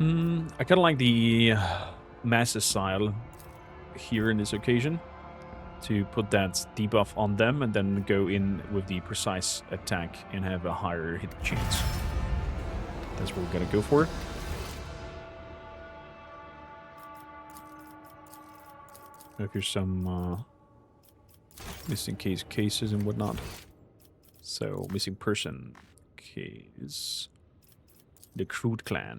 I kind of like the mass asile here in this occasion, to put that debuff on them and then go in with the precise attack and have a higher hit chance. That's what we're gonna go for. Here's some missing cases and whatnot. So, missing person case. The Crude clan.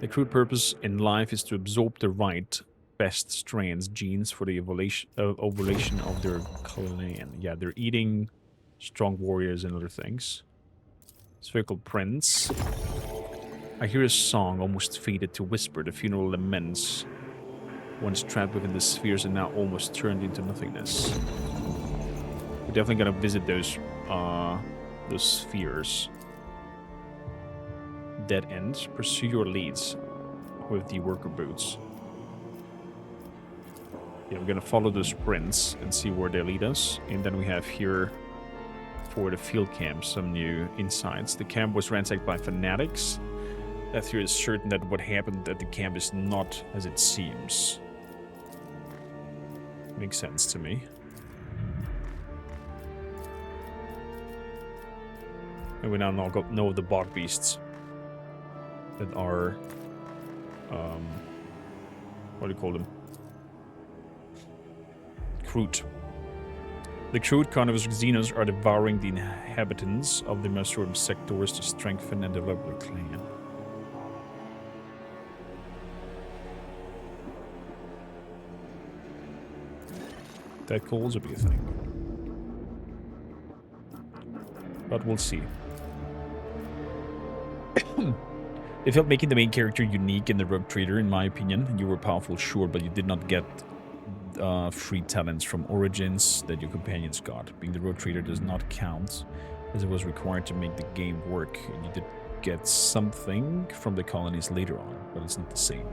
The Crude purpose in life is to absorb the right best strands, genes for the ovulation of their clan. Yeah, they're eating strong warriors and other things. Spherical Prince. I hear a song almost faded to whisper, the funeral laments. Once trapped within the spheres and now almost turned into nothingness. We're definitely gonna visit those spheres. Dead ends. Pursue your leads with the worker boots. Yeah, we're gonna follow those sprints and see where they lead us. And then we have here for the field camp some new insights. The camp was ransacked by fanatics. That here is certain that what happened at the camp is not as it seems. Makes sense to me. And we now know the bog beasts that are, what do you call them? Crude. The Crude carnivorous Xenos are devouring the inhabitants of the mushroom sectors to strengthen and develop their clan. That could also be a thing. But we'll see. They felt making the main character unique in the Rogue Trader, in my opinion. You were powerful, sure, but you did not get free talents from Origins that your companions got. Being the Rogue Trader does not count, as it was required to make the game work. You did get something from the colonies later on, but it's not the same.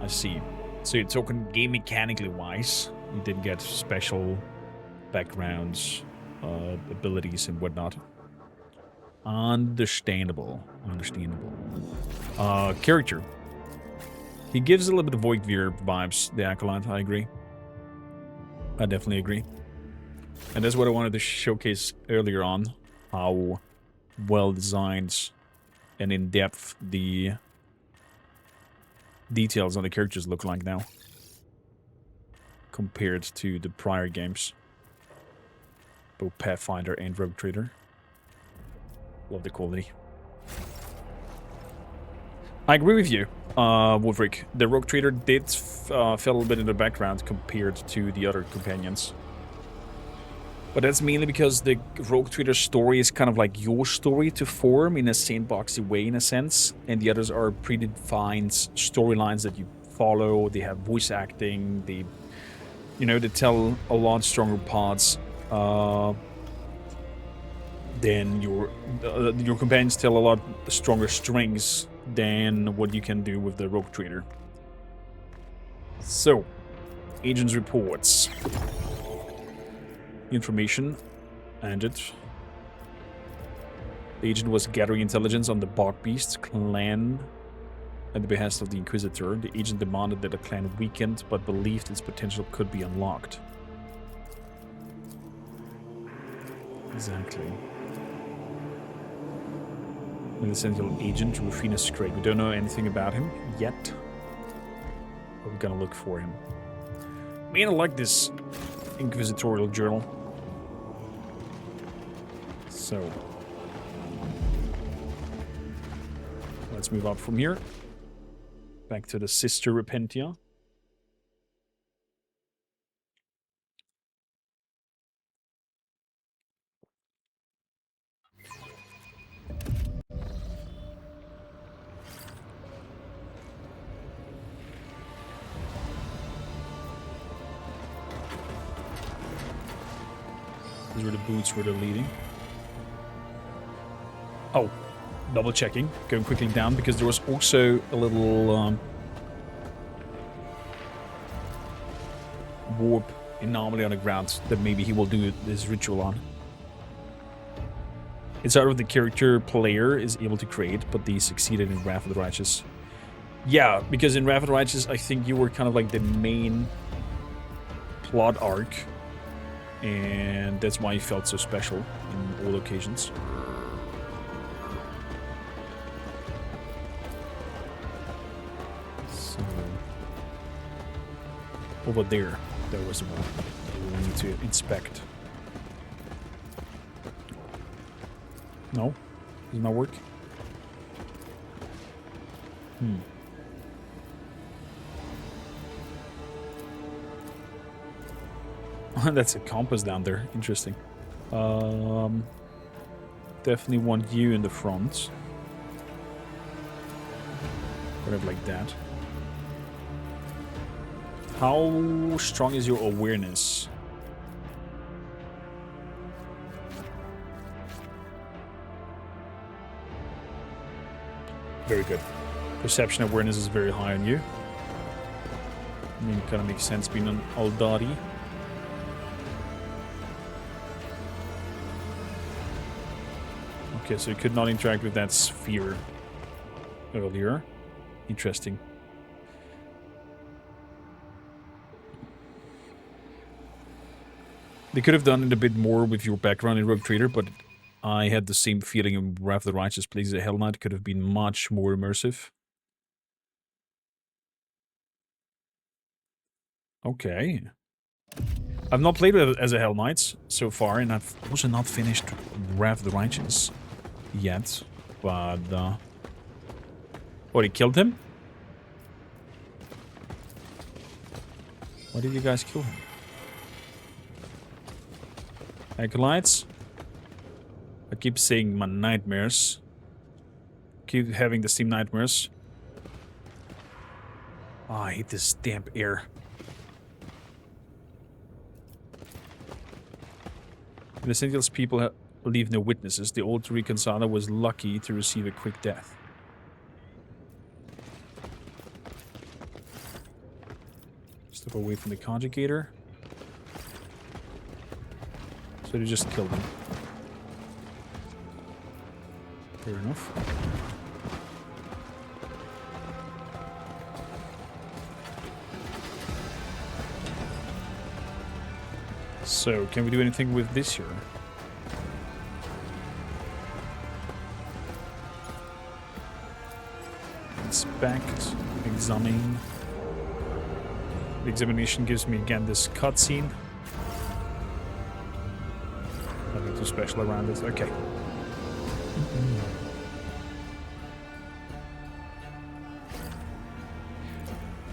I see. So you're talking game mechanically wise. You did get special backgrounds, abilities and whatnot. Understandable. Character. He gives a little bit of Voidveer vibes, the Acolyte, I agree. I definitely agree. And that's what I wanted to showcase earlier on. How well designed and in-depth the details on the characters look like now. Compared to the prior games. Both Pathfinder and Rogue Trader. Love the quality. I agree with you, Wolfric. The Rogue Trader did fell a little bit in the background compared to the other companions. But that's mainly because the Rogue Trader story is kind of like your story to form in a sandboxy way, in a sense. And the others are predefined storylines that you follow. They have voice acting. They, you know, they tell a lot stronger parts. Then your companions tell a lot stronger strings than what you can do with the Rogue Trader. So, Agent's reports. Information. And it. The agent was gathering intelligence on the Bog Beast clan at the behest of the Inquisitor. The agent demanded that the clan weakened, but believed its potential could be unlocked. Exactly. The Sentinel agent, Rufinus Craig. We don't know anything about him yet. But we're gonna look for him. Man, I like this inquisitorial journal. So. Let's move up from here. Back to the Sister Repentia. These were the boots where they're leading. Oh, double checking. Going quickly down because there was also a little warp anomaly on the ground that maybe he will do this ritual on. It's out of the character player is able to create, but they succeeded in Wrath of the Righteous. Yeah, because in Wrath of the Righteous, I think you were kind of like the main plot arc. And that's why he felt so special in all occasions. So, over there was the one we need to inspect. No? Does not work? That's a compass down there. Interesting. Definitely want you in the front. Whatever, like that. How strong is your awareness? Very good. Perception awareness is very high on you. I mean, it kind of makes sense being an Aldari. Okay, so you could not interact with that sphere earlier. Interesting. They could have done it a bit more with your background in Rogue Trader, but I had the same feeling in Wrath of the Righteous. Plays a Hell Knight could have been much more immersive. Okay. I've not played as a Hell Knight so far, and I've also not finished Wrath of the Righteous yet, but oh, he killed him? Why did you guys kill him? Acolytes? I keep saying my nightmares. Keep having the same nightmares. Oh, I hate this damp air. The Sentinel's people leave no witnesses. The old reconciler was lucky to receive a quick death. Step away from the conjugator. So they just killed him. Fair enough. So, can we do anything with this here? Inspect, examine. The examination gives me again this cutscene. Nothing too special around it. Okay.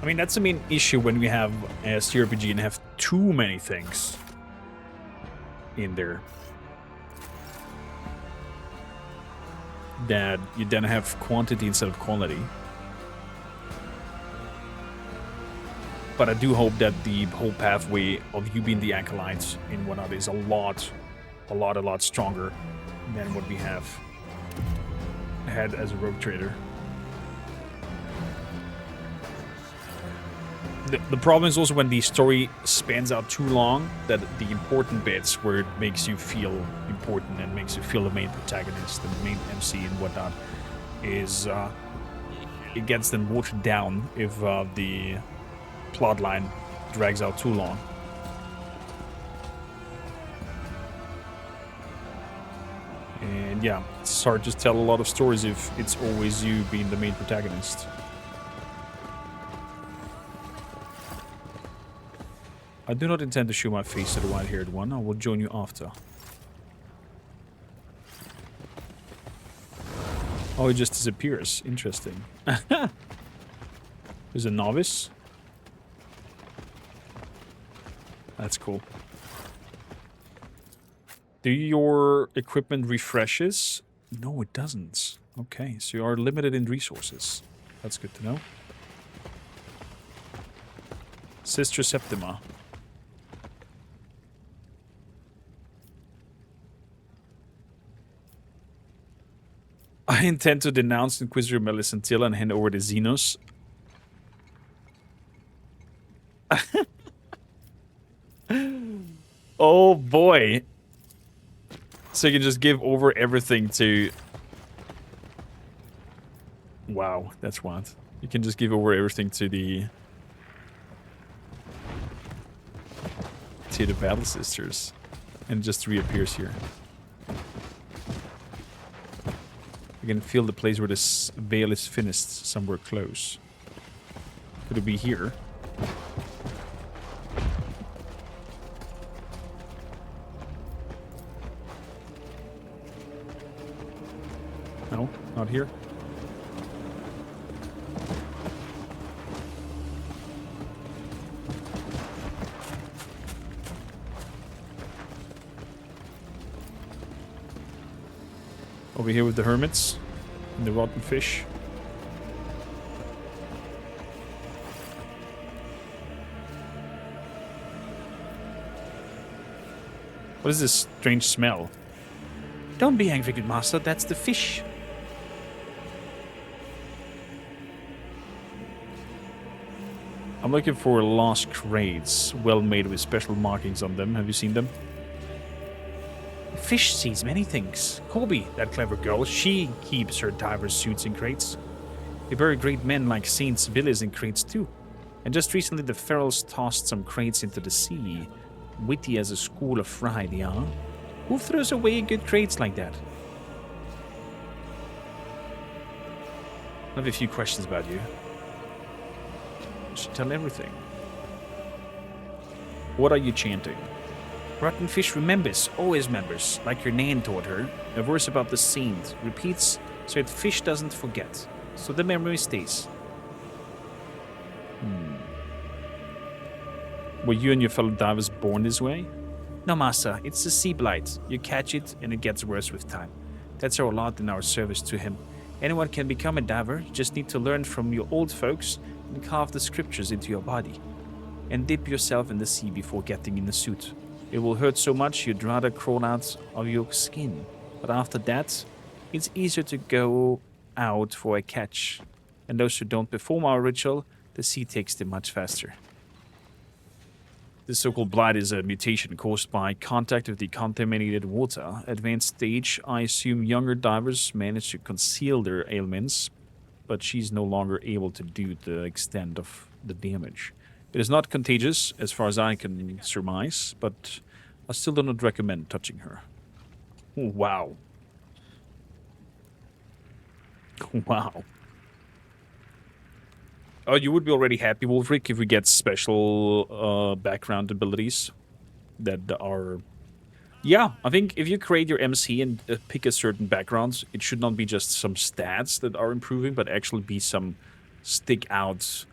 I mean, that's the main issue when we have a CRPG and have too many things in there. That you then have quantity instead of quality. But I do hope that the whole pathway of you being the acolytes in whatnot is a lot stronger than what we have had as a rogue trader. the problem is also when the story spans out too long, that the important bits where it makes you feel important and makes you feel the main protagonist, the main MC and whatnot, is it gets then watered down if the plot line drags out too long. And yeah, it's hard to tell a lot of stories if it's always you being the main protagonist. I do not intend to show my face to the white-haired one. I will join you after. Oh, he just disappears. Interesting. There's a novice. That's cool. Do your equipment refreshes? No, it doesn't. Okay, so you are limited in resources. That's good to know. Sister Septima. I intend to denounce Inquisitor Melisantilla and hand over to Xenos. Oh boy. So you can just give over everything to... Wow, that's wild. You can just give over everything to the... Battle Sisters. And it just reappears here. You can feel the place where this veil is finished somewhere close. Could it be here? No, not here. Over here with the hermits and the rotten fish. What is this strange smell? Don't be angry, good master. That's the fish. I'm looking for lost crates, well made with special markings on them. Have you seen them? Fish sees many things. Colby, that clever girl, she keeps her diver's suits in crates. They bury great men like Saints Villas in crates too. And just recently the ferals tossed some crates into the sea. Witty as a school of fried, yeah? Who throws away good crates like that? I have a few questions about you. I should tell everything. What are you chanting? Rotten fish remembers, always remembers, like your Nan taught her. A verse about the saint repeats so that fish doesn't forget. So the memory stays. Were you and your fellow divers born this way? No, master, it's the sea blight. You catch it and it gets worse with time. That's our lot in our service to him. Anyone can become a diver, you just need to learn from your old folks and carve the scriptures into your body. And dip yourself in the sea before getting in the suit. It will hurt so much you'd rather crawl out of your skin. But after that, it's easier to go out for a catch. And those who don't perform our ritual, the sea takes them much faster. This so-called blight is a mutation caused by contact with the contaminated water. Advanced stage, I assume younger divers manage to conceal their ailments, but she's no longer able to do the extent of the damage. It is not contagious, as far as I can surmise, but I still do not recommend touching her. Oh, wow. Wow. Oh, you would be already happy, Wolfric, if we get special background abilities that are... Yeah, I think if you create your MC and pick a certain background, it should not be just some stats that are improving, but actually be some stick-out...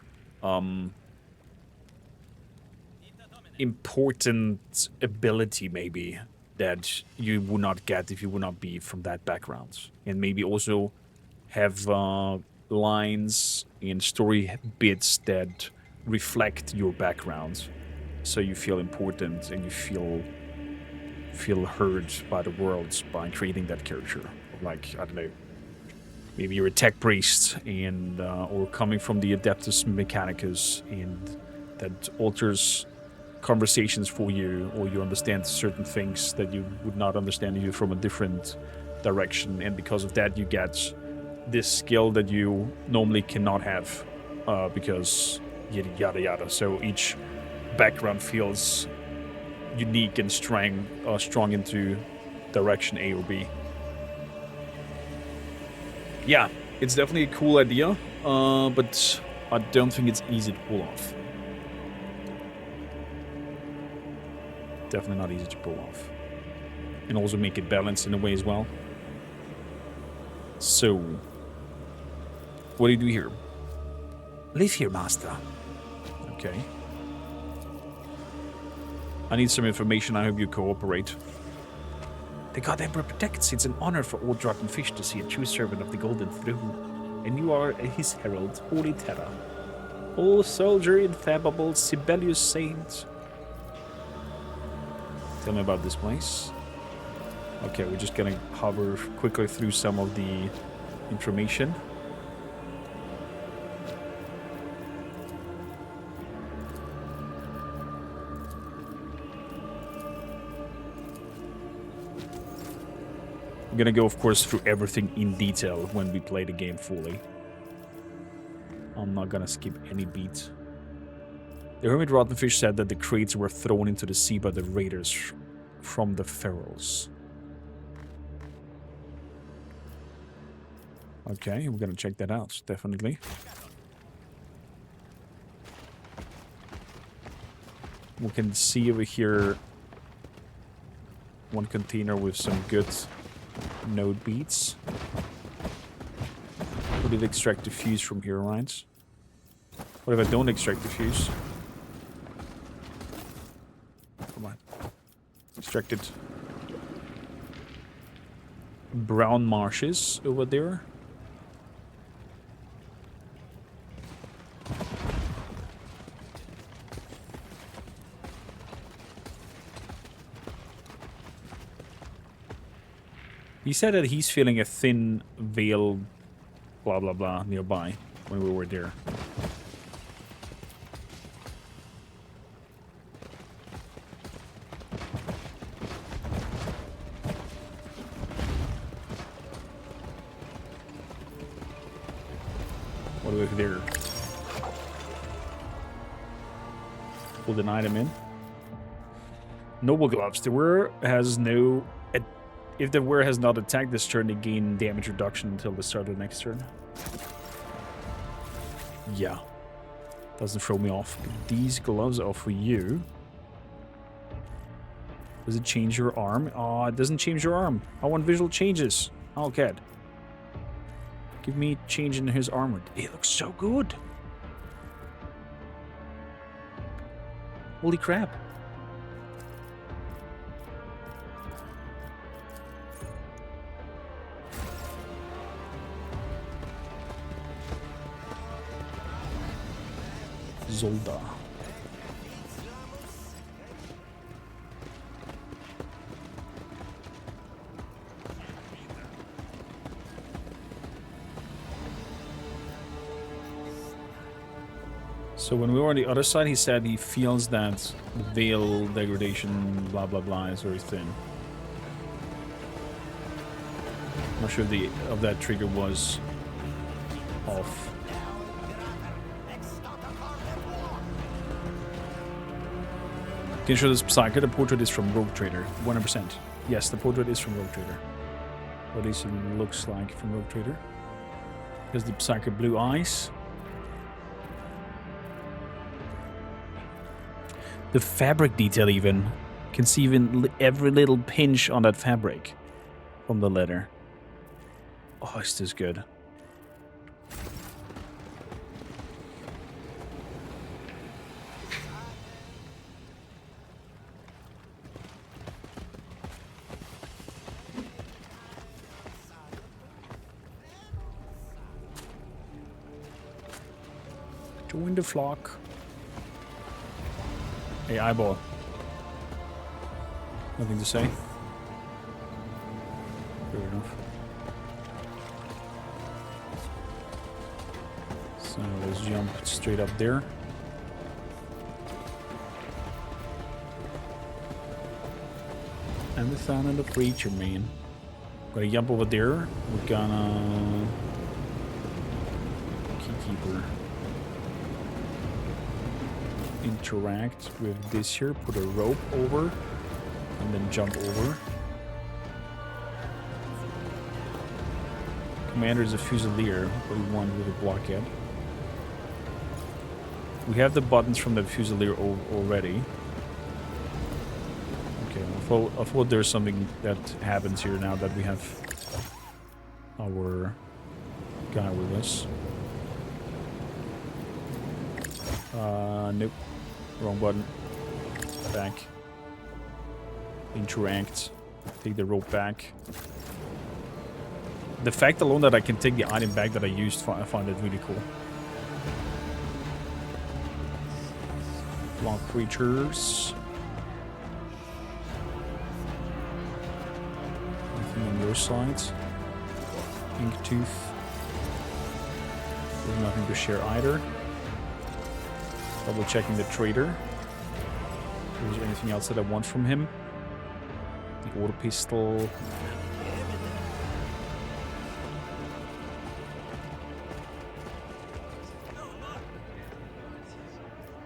important ability maybe that you would not get if you would not be from that background, and maybe also have lines and story bits that reflect your background, so you feel important and you feel heard by the world by creating that character. Like, I don't know, maybe you're a tech priest and or coming from the Adeptus Mechanicus and that alters conversations for you, or you understand certain things that you would not understand if you're from a different direction, and because of that you get this skill that you normally cannot have, because yada yada yada. So each background feels unique and strong into direction A or B. Yeah, it's definitely a cool idea, but I don't think it's easy to pull off. Definitely not easy to pull off. And also make it balanced in a way as well. So, what do you do here? Live here, master. Okay. I need some information. I hope you cooperate. The God Emperor protects. It's an honor for all Drotten Fish to see a true servant of the Golden Throne. And you are his herald, Holy Terra. O soldier, infallible, Sibelius saint. Tell me about this place. Okay, we're just gonna hover quickly through some of the information. I'm gonna go, of course, through everything in detail when we play the game fully. I'm not gonna skip any beat. The Hermit Rottenfish said that the crates were thrown into the sea by the raiders from the Ferals. Okay, we're gonna check that out, definitely. We can see over here one container with some good node beats. We did extract the fuse from here, right? What if I don't extract the fuse? Come on. Extracted. Brown marshes over there. He said that he's feeling a thin veil, blah blah blah, nearby when we were there. What do we have there? Pulled an item in. Noble gloves. The wearer has no. If the wearer has not attacked this turn, they gain damage reduction until the start of the next turn. Yeah. Doesn't throw me off. But these gloves are for you. Does it change your arm? Oh, it doesn't change your arm. I want visual changes. Okay. Give me change in his armor. It looks so good. Holy crap. Zolda. So when we were on the other side, he said he feels that the veil degradation, blah blah blah, is very thin. I'm not sure if that trigger was off. Can you show this Psycho? The portrait is from Rogue Trader. 100%. Yes, the portrait is from Rogue Trader. What at least it looks like from Rogue Trader. There's the Psycho blue eyes. The fabric detail even. You can see even every little pinch on that fabric from the leather. Oh, is this good? Join the flock. Hey, eyeball. Nothing to say? Fair enough. So let's jump straight up there. And the sound of the preacher, man. Gonna jump over there. We're gonna... Keykeeper. Interact with this here. Put a rope over. And then jump over. Commander is a Fusilier. What do you want with a blockhead? We have the buttons from the Fusilier already. Okay, I thought there's something that happens here now that we have our guy with us. Nope. Wrong button. Back. Interact. Take the rope back. The fact alone that I can take the item back that I used, I find it really cool. Block creatures. Anything on your side? Ink Tooth. There's nothing to share either. Double checking the trader. Is there anything else that I want from him? The auto pistol.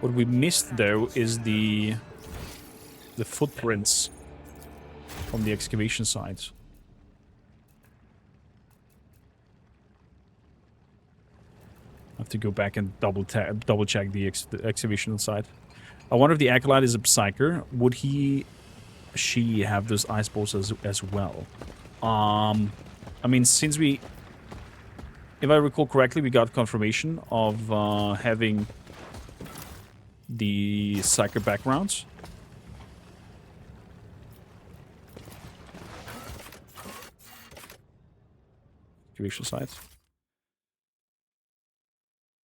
What we missed though is the footprints from the excavation sites. I have to go back and double check the excavation site. I wonder if the Acolyte is a Psyker. Would she have those ice balls as well? I mean, since if I recall correctly, we got confirmation of having the Psyker backgrounds. Excavation sites.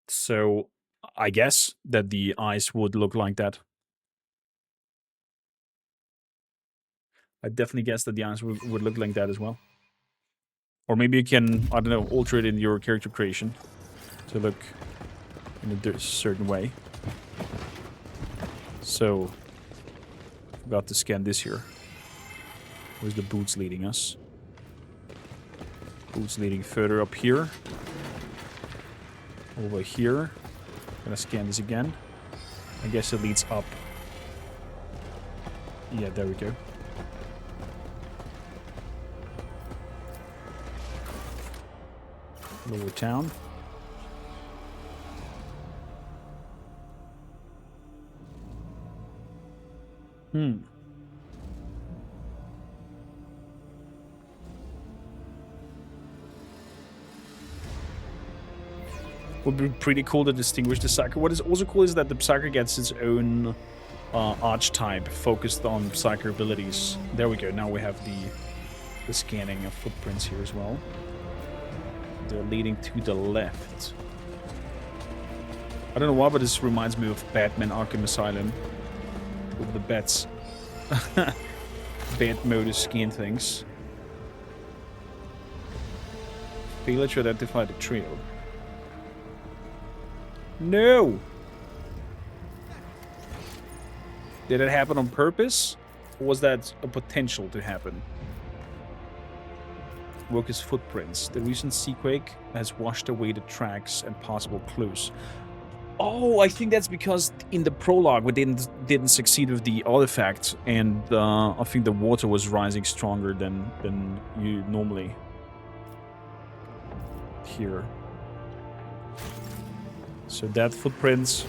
So I guess that the eyes would look like that. I definitely guess that the eyes would look like that as well. Or maybe you can, I don't know, alter it in your character creation to look in a certain way. So, forgot to scan this here. Where's the boots leading us? Boots leading further up here. Over here. Gonna scan this again. I guess it leads up. Yeah, there we go. Lower town. Would be pretty cool to distinguish the Psyker. What is also cool is that the Psyker gets its own archetype focused on Psyker abilities. There we go. Now we have the scanning of footprints here as well. They're leading to the left. I don't know why, but this reminds me of Batman Arkham Asylum. With the bats. Bat mode scan things. Failure to identify the trio. No! Did it happen on purpose? Or was that a potential to happen? Workers' footprints. The recent seaquake has washed away the tracks and possible clues. Oh, I think that's because in the prologue we didn't succeed with the artifact, and I think the water was rising stronger than you normally hear. So that footprint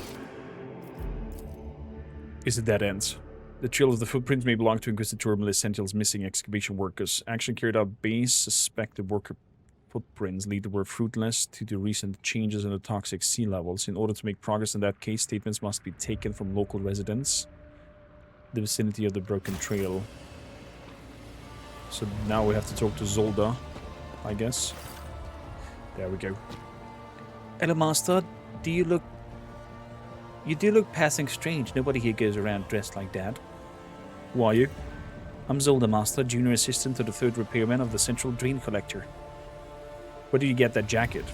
is a dead end. The trail of the footprints may belong to Inquisitor Sentinel's missing excavation workers. Action carried out base suspected worker footprints lead were fruitless due to recent changes in the toxic sea levels. In order to make progress in that case, statements must be taken from local residents. The vicinity of the broken trail. So now we have to talk to Zolda, I guess. There we go. Hello, Master. You do look passing strange. Nobody here goes around dressed like that. Who are you? I'm Zolda, Master, junior assistant to the third repairman of the Central Drain Collector. Where did you get that jacket?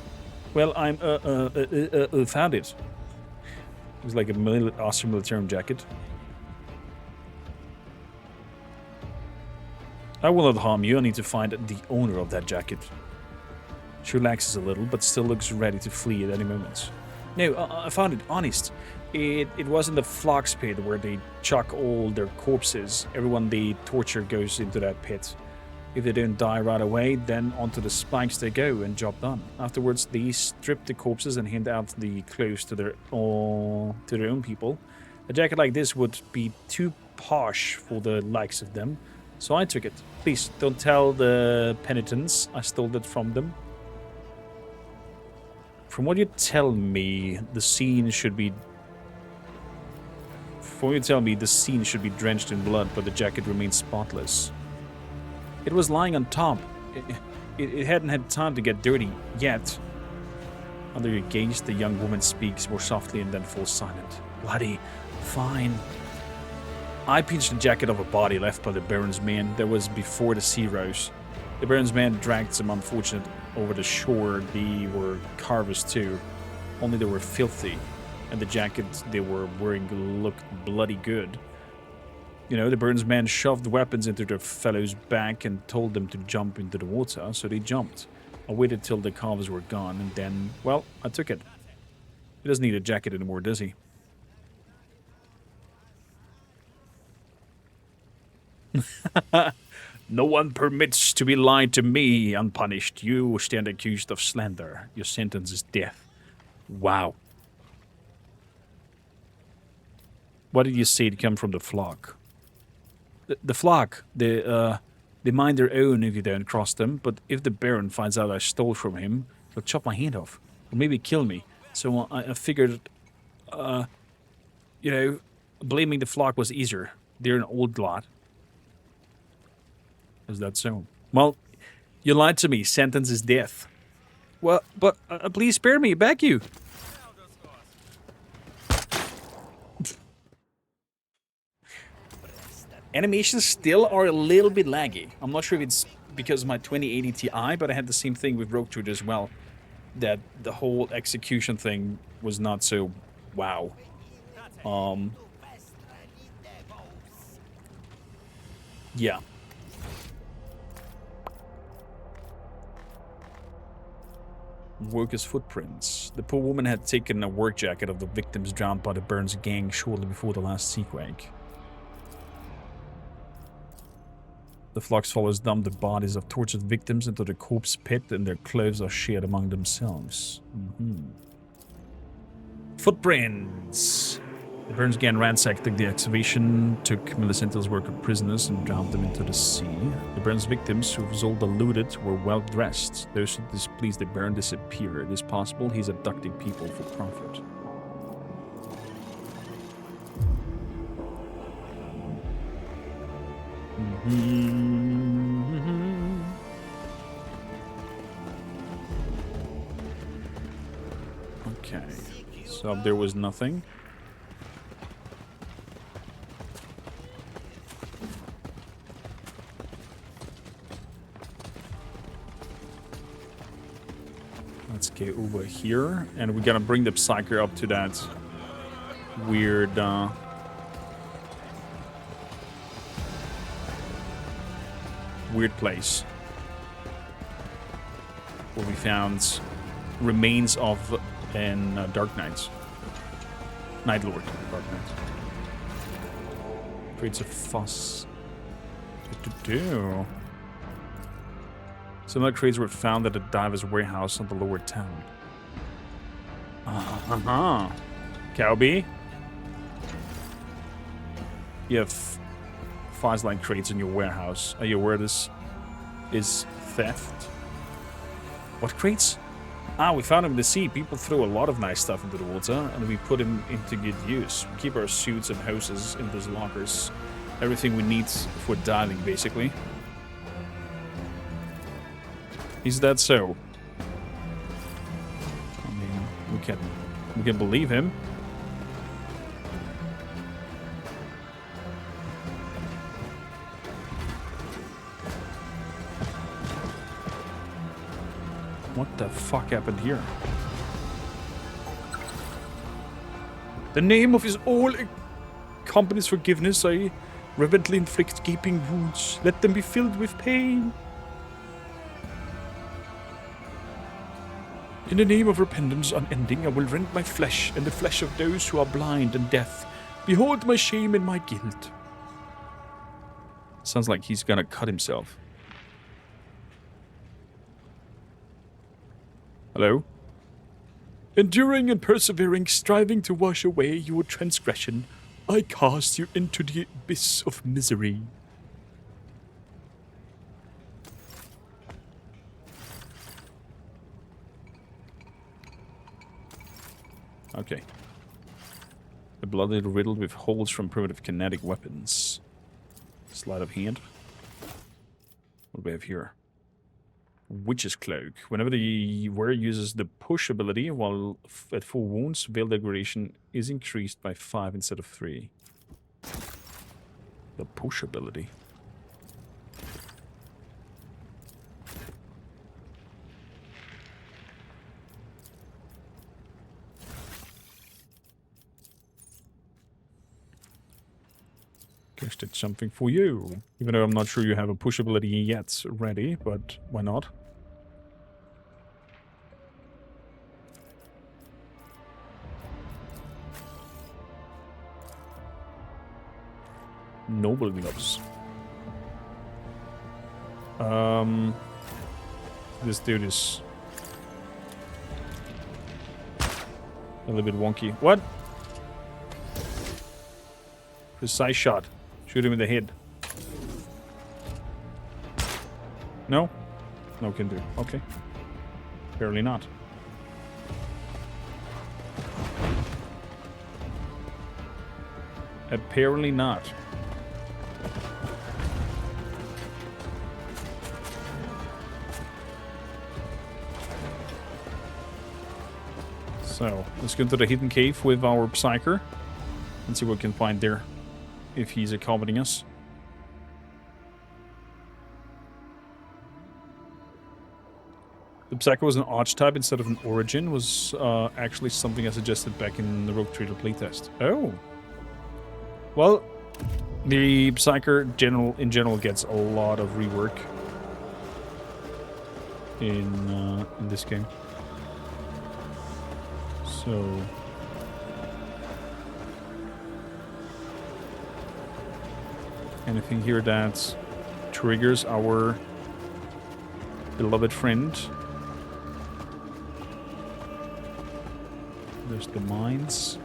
Well, I'm, found it. It was like a awesome military jacket. I will not harm you. I need to find the owner of that jacket. She relaxes a little, but still looks ready to flee at any moment. No, I found it, honest. It was in the flux pit where they chuck all their corpses. Everyone they torture goes into that pit. If they don't die right away, then onto the spikes they go and job done. Afterwards, they strip the corpses and hand out the clothes to their own people. A jacket like this would be too posh for the likes of them, so I took it. Please, don't tell the penitents I stole it from them. From what you tell me, the scene should be... From what you tell me, the scene should be drenched in blood, but the jacket remains spotless. It was lying on top. It hadn't had time to get dirty yet. Under your gaze, the young woman speaks more softly and then falls silent. Bloody, fine. I pinched the jacket of a body left by the Baron's men. That was before the sea rose. The Baron's man dragged some unfortunate over the shore. They were carvers too, only they were filthy, and the jackets they were wearing looked bloody good. You know, the Baron's man shoved weapons into their fellow's back and told them to jump into the water, so they jumped. I waited till the carvers were gone, and then, well, I took it. He doesn't need a jacket anymore, does he? No one permits to be lied to me unpunished. You stand accused of slander. Your sentence is death. Wow. What did you say to come from the flock? The flock, they mind their own if you don't cross them, but if the Baron finds out I stole from him, he'll chop my hand off, or maybe kill me. So I figured, you know, blaming the flock was easier. They're an old lot. Is that so? Well, you lied to me. Sentence is death. Well, but please spare me. Back you. Animations still are a little bit laggy. I'm not sure if it's because of my 2080 Ti, but I had the same thing with Rogue Trader as well. That the whole execution thing was not so wow. Yeah. Workers' footprints. The poor woman had taken a work jacket of the victims drowned by the Burns gang shortly before the last seaquake. The flocks follows dump the bodies of tortured victims into the corpse pit, and their clothes are shared among themselves. Footprints! The Burns gang ransacked the excavation, took Millicential's worker prisoners, and drowned them into the sea. The Burns victims, who was all deluded, were well dressed. Those who displeased the Baron disappeared. It is possible he's abducting people for profit. Okay, so there was nothing. Let's get over here, and we're gonna bring the Psyker up to that weird, weird place where we found remains of an Dark Knight. Night Lord, Dark Knight. Creates a fuss. What to do? Similar crates were found at a diver's warehouse on the lower town. Cowbee? You have Fizline crates in your warehouse. Are you aware this is theft? What crates? Ah, we found them in the sea. People throw a lot of nice stuff into the water, and we put them into good use. We keep our suits and hoses in those lockers. Everything we need for diving, basically. Is that so? I mean, we can believe him. What the fuck happened here? The name of his all company's forgiveness, I reverently inflict gaping wounds. Let them be filled with pain. In the name of repentance unending, I will rend my flesh and the flesh of those who are blind and deaf. Behold my shame and my guilt. Sounds like he's gonna cut himself. Hello? Enduring and persevering, striving to wash away your transgression, I cast you into the abyss of misery. Okay. The bloody riddled with holes from primitive kinetic weapons. Sleight of hand. What do we have here? Witch's Cloak. Whenever the wearer uses the push ability while at full wounds, veil degradation is increased by 5 instead of 3. The push ability. Guess that's something for you. Even though I'm not sure you have a push ability yet ready, but why not? Noble gloves. This dude is a little bit wonky. What? Precise shot. Shoot him in the head. No? No can do. Okay. Apparently not. Apparently not. So, let's go to the hidden cave with our Psyker and see what we can find there. If he's accommodating us. The Psycho was an archetype instead of an origin, was actually something I suggested back in the Rogue Trader playtest. Oh. Well, the Psyker in general gets a lot of rework in this game. So anything here that triggers our beloved friend. There's the mines.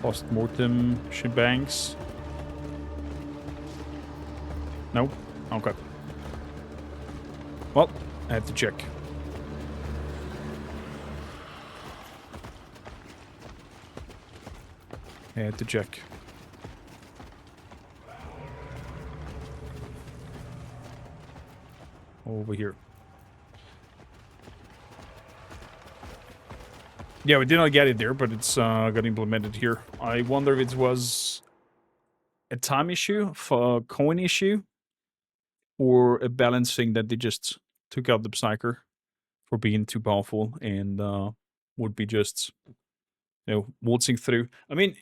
Post-mortem shebangs. No? Okay. Well, I have to check. I had to check. Over here. Yeah, we did not get it there, but it's got implemented here. I wonder if it was a time issue, a coin issue, or a balance thing that they just took out the Psyker for being too powerful and would be just, you know, waltzing through. I mean,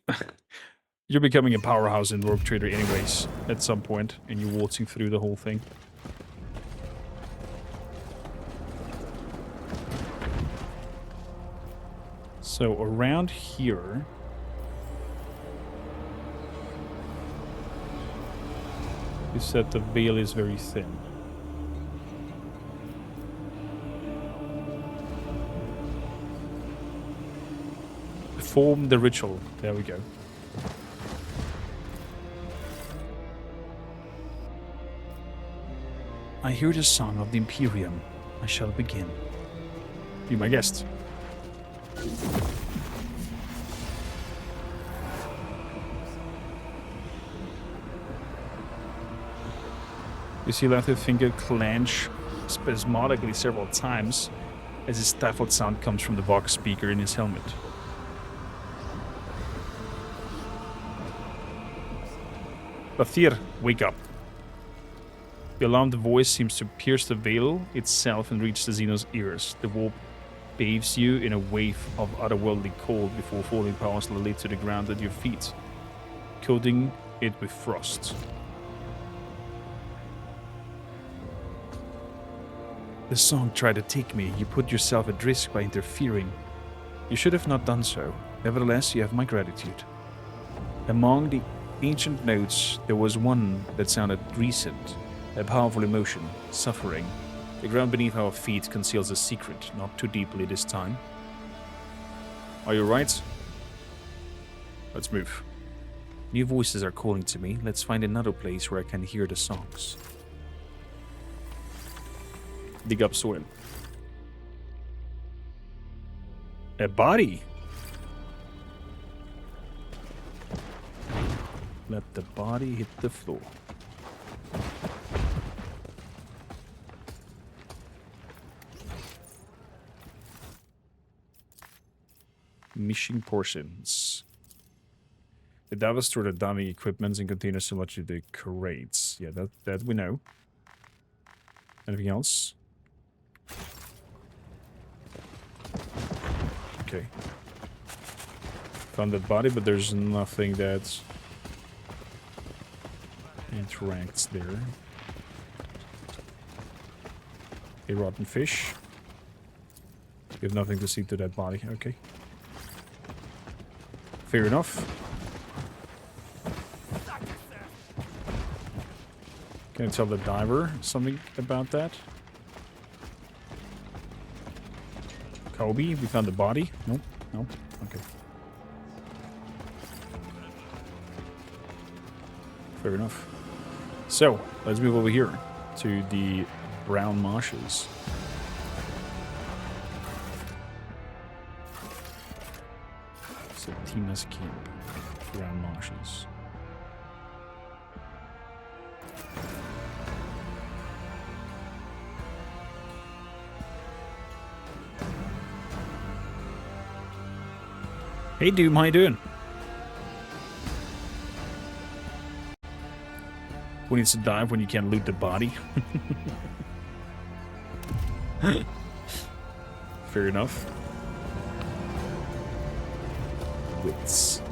you're becoming a powerhouse in Rogue Trader anyways at some point, and you're waltzing through the whole thing. So around here, you said the veil is very thin. Perform the ritual. There we go. I hear the song of the Imperium. I shall begin. Be my guest. You see Littlefinger clench spasmodically several times as his stifled sound comes from the Vox speaker in his helmet. Bathir, wake up. The alarmed voice seems to pierce the veil itself and reach the Xeno's ears. The warp bathes you in a wave of otherworldly cold before falling powerlessly to the ground at your feet, coating it with frost. The song tried to take me. You put yourself at risk by interfering. You should have not done so. Nevertheless, you have my gratitude. Among the ancient notes, there was one that sounded recent, a powerful emotion, suffering. The ground beneath our feet conceals a secret, not too deeply this time. Are you right? Let's move. New voices are calling to me. Let's find another place where I can hear the songs. Dig up soil. A body. Let the body hit the floor. Missing portions. The divers store the dummy equipment in containers similar to the crates. Yeah, that we know. Anything else? Okay. Found that body, but there's nothing that interacts there. A rotten fish. You have nothing to see to that body. Okay. Fair enough. Can I tell the diver something about that? Kobe, we found the body. Nope. Nope. Okay. Fair enough. So, let's move over here to the brown marshes. So, Tima's camp. Brown marshes. Hey Doom, how you doing? Who needs to dive when you can't loot the body? Fair enough. Wits.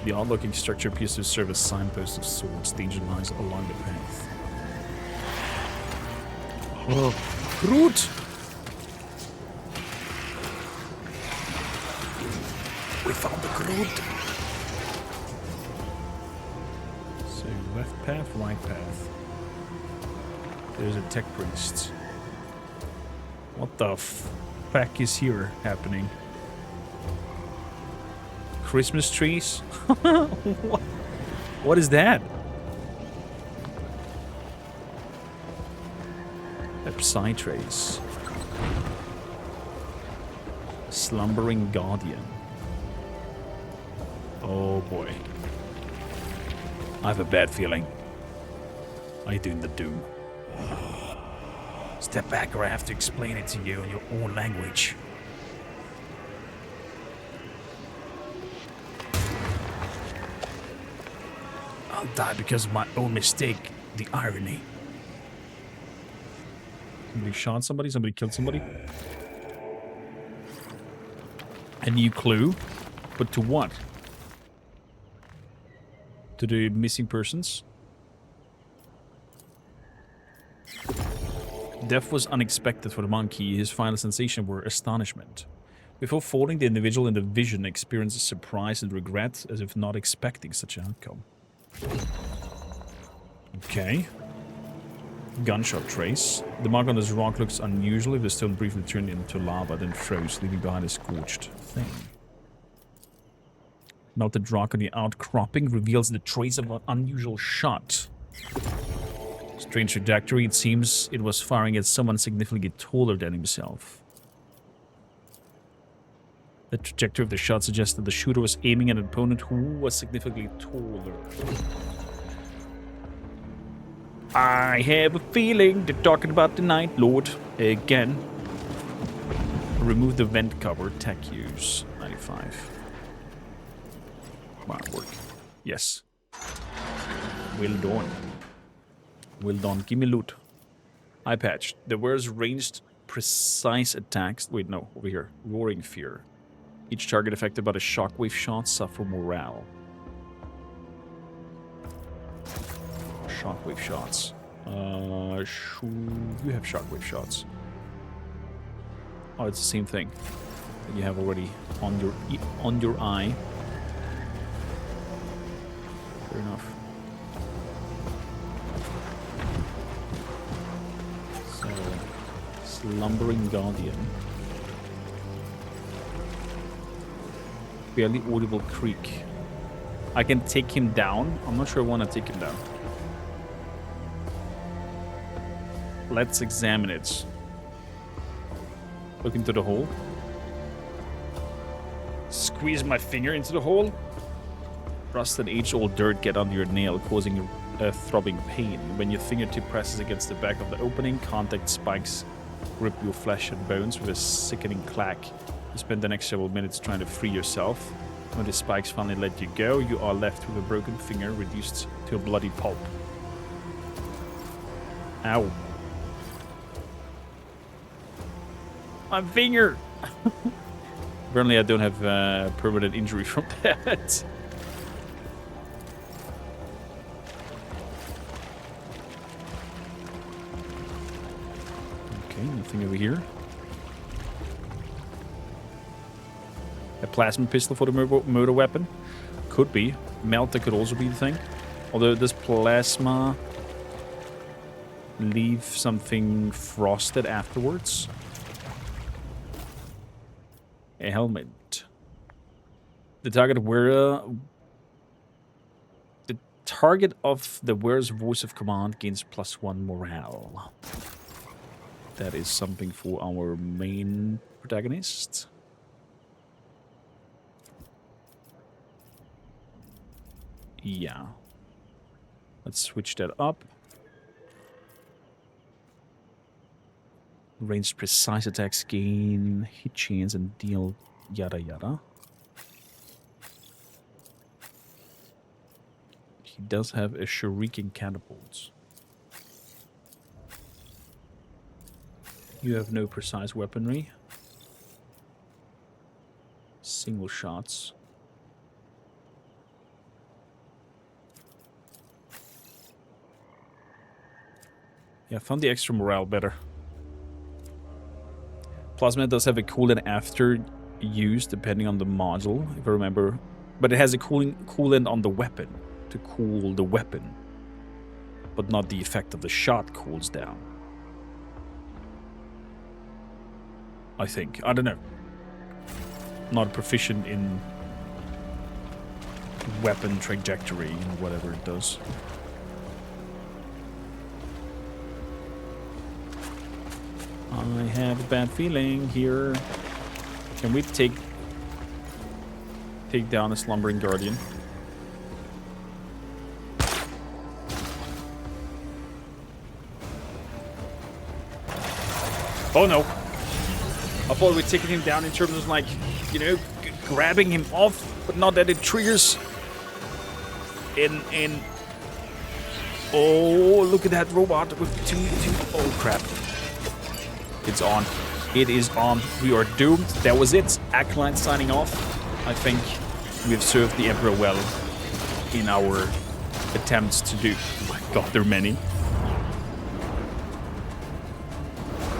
The odd-looking structure appears to serve as signposts of sorts. Danger lies along the path. Oh, Groot! We found the Groot! So, left path, right path. There's a tech priest. What the fuck is here happening? Christmas trees? What is that? A Psytrace. Slumbering Guardian. Oh boy. I have a bad feeling. Are you doing the Doom? Step back or I have to explain it to you in your own language. I'll die because of my own mistake. The irony. Somebody shot somebody? Somebody killed somebody? A new clue? But to what? To the missing persons? Death was unexpected for the monkey. His final sensation were astonishment. Before falling, the individual in the vision experienced surprise and regret as if not expecting such an outcome. Okay. Gunshot trace. The mark on this rock looks unusual. The stone briefly turned into lava, then froze, leaving behind a scorched thing. Melted rock on the outcropping reveals the trace of an unusual shot. Strange trajectory. It seems it was firing at someone significantly taller than himself. The trajectory of the shot suggested the shooter was aiming at an opponent who was significantly taller. I have a feeling they're talking about the Night Lord again. Remove the vent cover. Tech use. 95. Wow, work. Yes. Well done. Well done. Give me loot. Eye patch. The words ranged precise attacks. Wait, no, over here. Roaring Fear. Each target affected by the shockwave shots suffer morale. Shockwave shots. You have shockwave shots. Oh, it's the same thing that you have already on your eye. Fair enough. So, Slumbering Guardian. Barely audible creak. I can take him down. I'm not sure I want to take him down. Let's examine it. Look into the hole. Squeeze my finger into the hole. Rust and age-old dirt get under your nail, causing a throbbing pain. When your fingertip presses against the back of the opening, contact spikes rip your flesh and bones with a sickening clack. You spend the next several minutes trying to free yourself. When the spikes finally let you go, you are left with a broken finger reduced to a bloody pulp. Ow. My finger! Apparently I don't have permanent injury from that. Okay, nothing over here. A plasma pistol for the murder weapon? Could be. Melta could also be the thing. Although does plasma leave something frosted afterwards? A helmet. The target of the wearer's voice of command gains +1 morale. That is something for our main protagonist. Yeah. Let's switch that up. Ranged precise attacks gain hit chance and deal yada yada. He does have a shuriken catapult. You have no precise weaponry. Single shots. Yeah, I found the extra morale better. Plasma does have a cooldown after use, depending on the module, if I remember. But it has a cooldown on the weapon, to cool the weapon. But not the effect of the shot cools down. I think. I don't know. Not proficient in weapon trajectory and whatever it does. I have a bad feeling here. Can we take down a slumbering guardian? Oh no! I thought we'd taken him down in terms of like, you know, grabbing him off, but not that it triggers. In. Oh, look at that robot with two. Oh crap! It's on. It is on. We are doomed. That was it. Acolyte signing off. I think we've served the Emperor well in our attempts to do. Oh my god, there are many.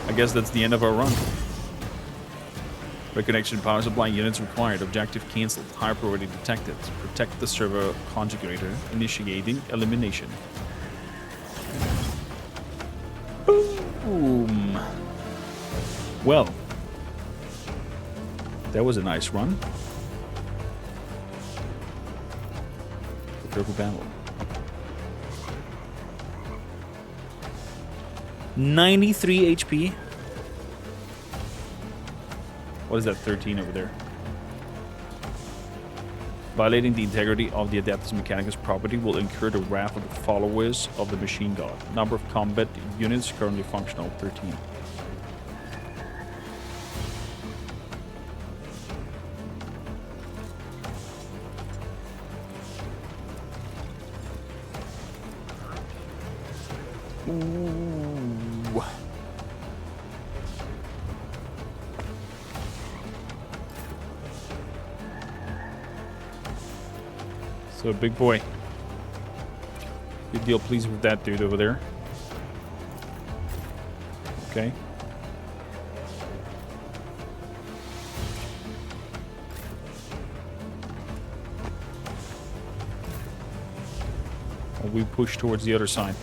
I guess that's the end of our run. Reconnection power supply units required. Objective cancelled. High priority detected. Protect the server conjugator. Initiating elimination. Boom. Well, that was a nice run. Purple battle. 93 HP. What is that? 13 over there. Violating the integrity of the Adeptus Mechanicus property will incur the wrath of the followers of the machine god. Number of combat units currently functional, 13. Ooh. So, big boy. Good deal, please, with that dude over there. Okay. We push towards the other side.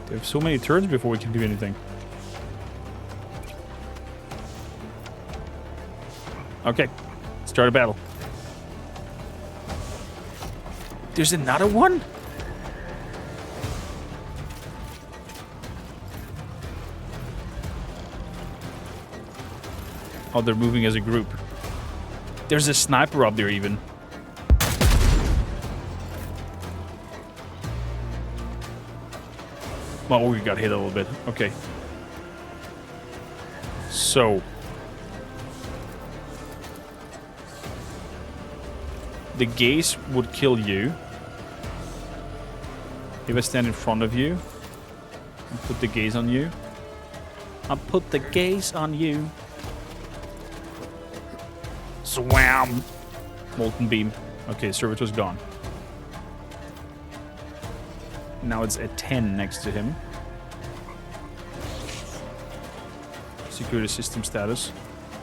They have so many turns before we can do anything. Okay, start a battle. There's another one? Oh, they're moving as a group. There's a sniper up there even. Well, we got hit a little bit. Okay. So. The gaze would kill you. If I stand in front of you and put the gaze on you. I'll put the gaze on you. Swam! Molten beam. Okay, servitor's gone. Now it's a 10 next to him. Security system status.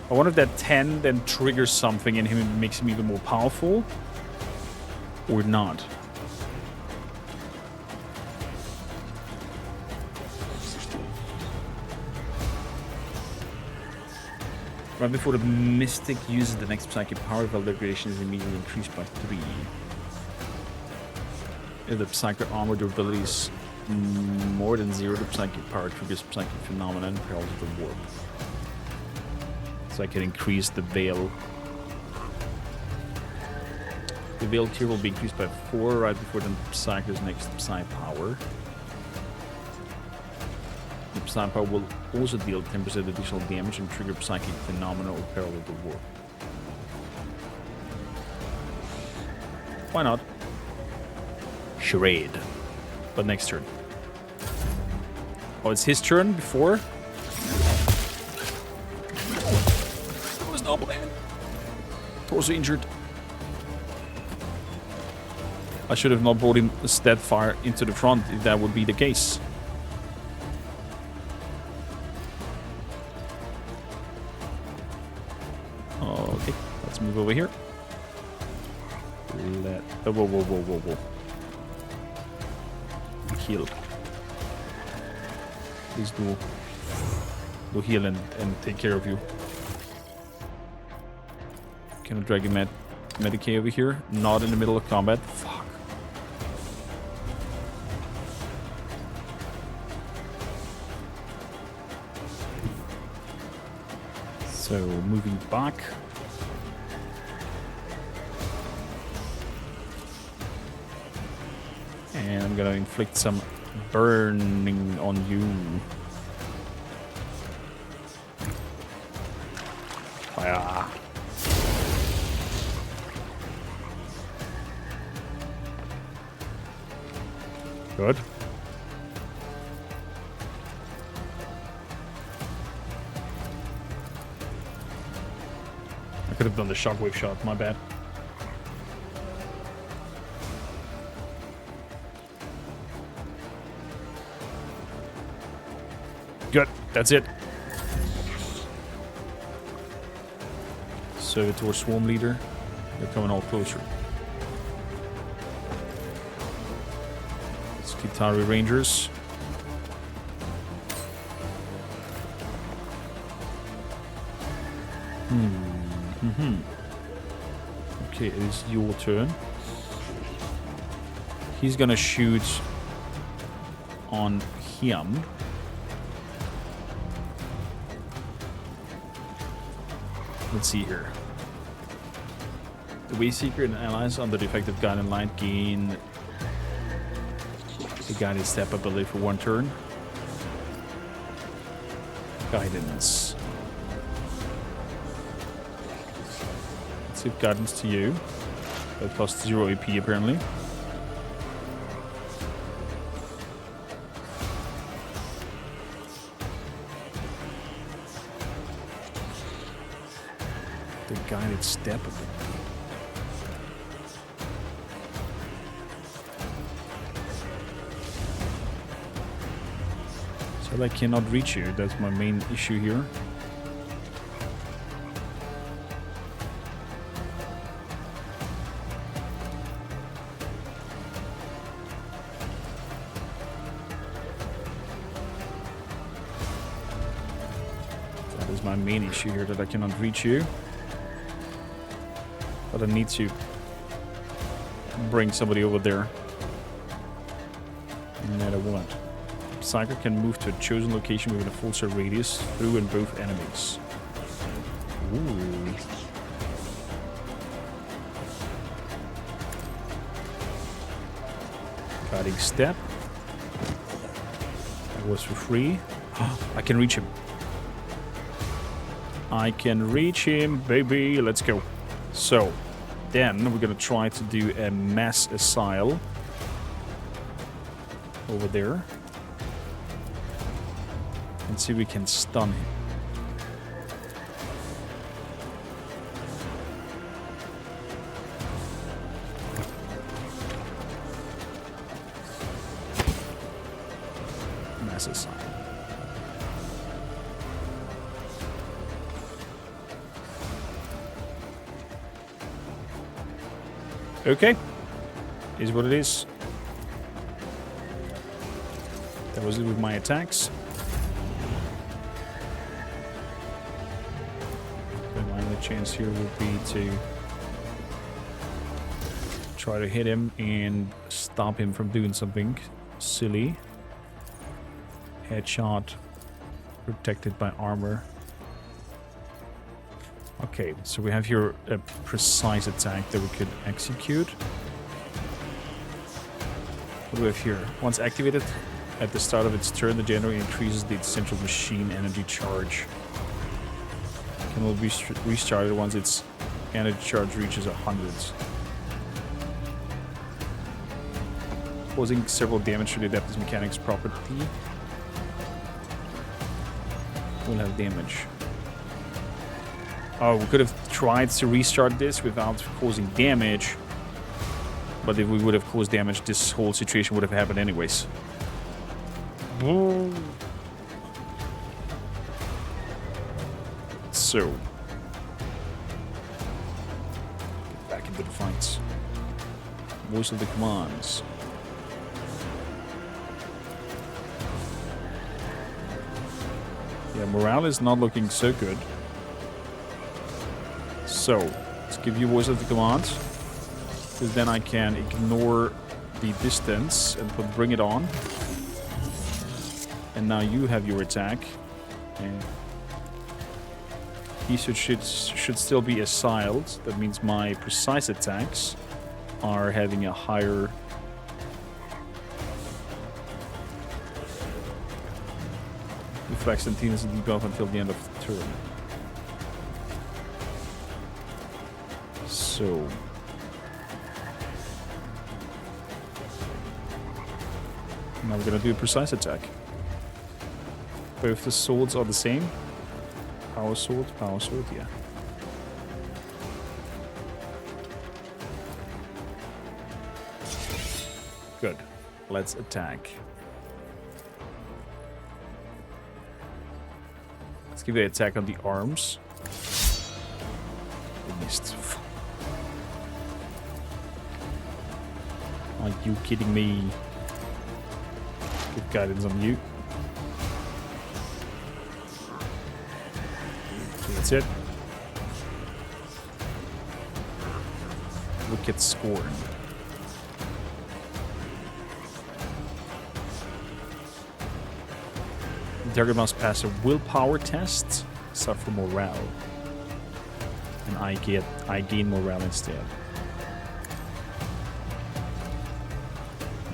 I wonder if that 10 then triggers something in him and makes him even more powerful. Or not. Right before the Mystic uses the next psychic power, Val degradation is immediately increased by 3. If the psychic armor durability is more than 0, the psychic power triggers psychic phenomena and perils of the warp. So I can increase the Veil. The Veil tier will be increased by 4 right before the Psyker's next Psy power. The Psy power will also deal 10% additional damage and trigger psychic phenomena or peril of the warp. Why not? Charade. But next turn. Oh, it's his turn before? That was no plan. Torso injured. I should have not brought him stead fire into the front if that would be the case. Okay, let's move over here. Whoa. Heal. Please do heal and take care of you. Can I drag a Medicae over here? Not in the middle of combat. Fuck. So, moving back. And I'm gonna inflict some burning on you. Fire. Good. I could have done the shockwave shot, my bad. Good, that's it. Servitor Swarm Leader, they're coming all closer. Skitari Rangers. Okay, it is your turn. He's gonna shoot on him. Let's see here. The Wayseeker and allies under the effective guidance light gain the guided step ability for 1 turn. Guidance. Let's give guidance to you. That costs 0 AP apparently. The guided step. So I cannot reach you. That's my main issue here. That is my main issue here, that I cannot reach you. But I need to bring somebody over there. And that I want. Psyker can move to a chosen location within a full circle radius through and both enemies. Ooh. Guiding step. That was for free. I can reach him. I can reach him, baby. Let's go. So, then we're gonna try to do a mass assail over there. And see if we can stun him. Mass assail. Okay. Is what it is. That was it with my attacks. Chance here would be to try to hit him and stop him from doing something silly. Headshot, protected by armor. Okay, so we have here a precise attack that we could execute. What do we have here? Once activated at the start of its turn, the generator increases the essential machine energy charge. And will be restarted once its energy charge reaches 100. Causing several damage to the adaptive mechanics property. Will have damage. Oh, we could have tried to restart this without causing damage. But if we would have caused damage, this whole situation would have happened anyways. So, get back into the fights. Voice of the commands. Yeah, morale is not looking so good. So, let's give you voice of the commands. Because then I can ignore the distance and bring it on. And now you have your attack. And he should still be assailed. That means my precise attacks are having a higher reflex and tendency debuff until the end of the turn. So now we're gonna do a precise attack. Both the swords are the same. Power sword, yeah. Good. Let's attack. Let's give it an attack on the arms. We missed. Are you kidding me? Good guidance on you. That's it. Wicked Scorn. The target must pass a willpower test, suffer morale. And I gain morale instead.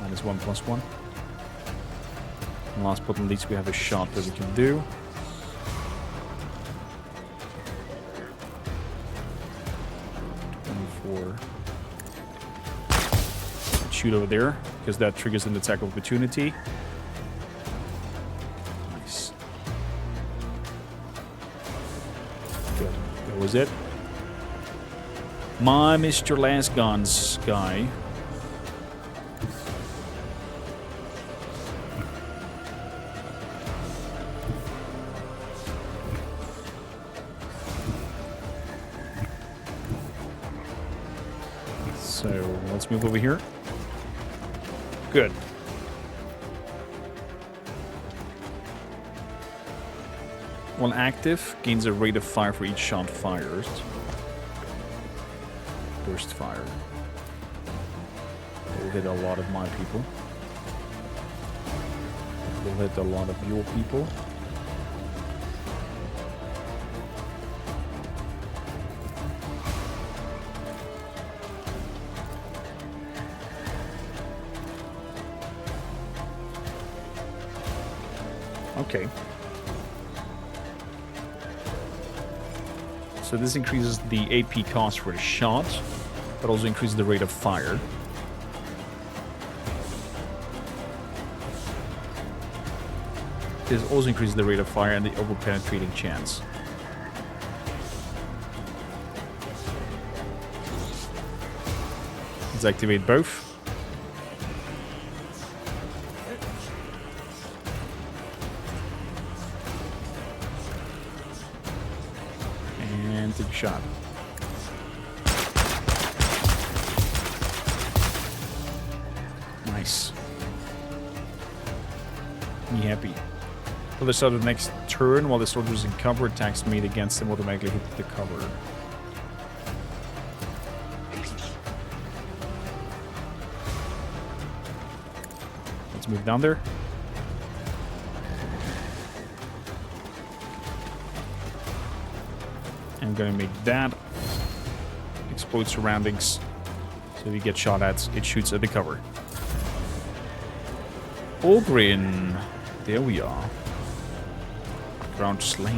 -1/+1. And last but not least, we have a shot that we can do. Shoot over there, because that triggers an attack of opportunity. Nice. Good. That was it. My Mr. Last Guns guy. So let's move over here. Good. While active, gains a rate of fire for each shot fired. Burst fire. Will hit a lot of my people. Will hit a lot of your people. Okay. So this increases the AP cost for the shot, but also increases the rate of fire. This also increases the rate of fire and the over-penetrating chance. Let's activate both. And take a shot. Nice. Me happy. Till the start of the next turn, while the soldier is in cover, attacks made against them automatically hit the cover. Let's move down there. I'm gonna make that explode surroundings. So if you get shot at, it shoots at the cover. Ogrin. There we are. Ground slam.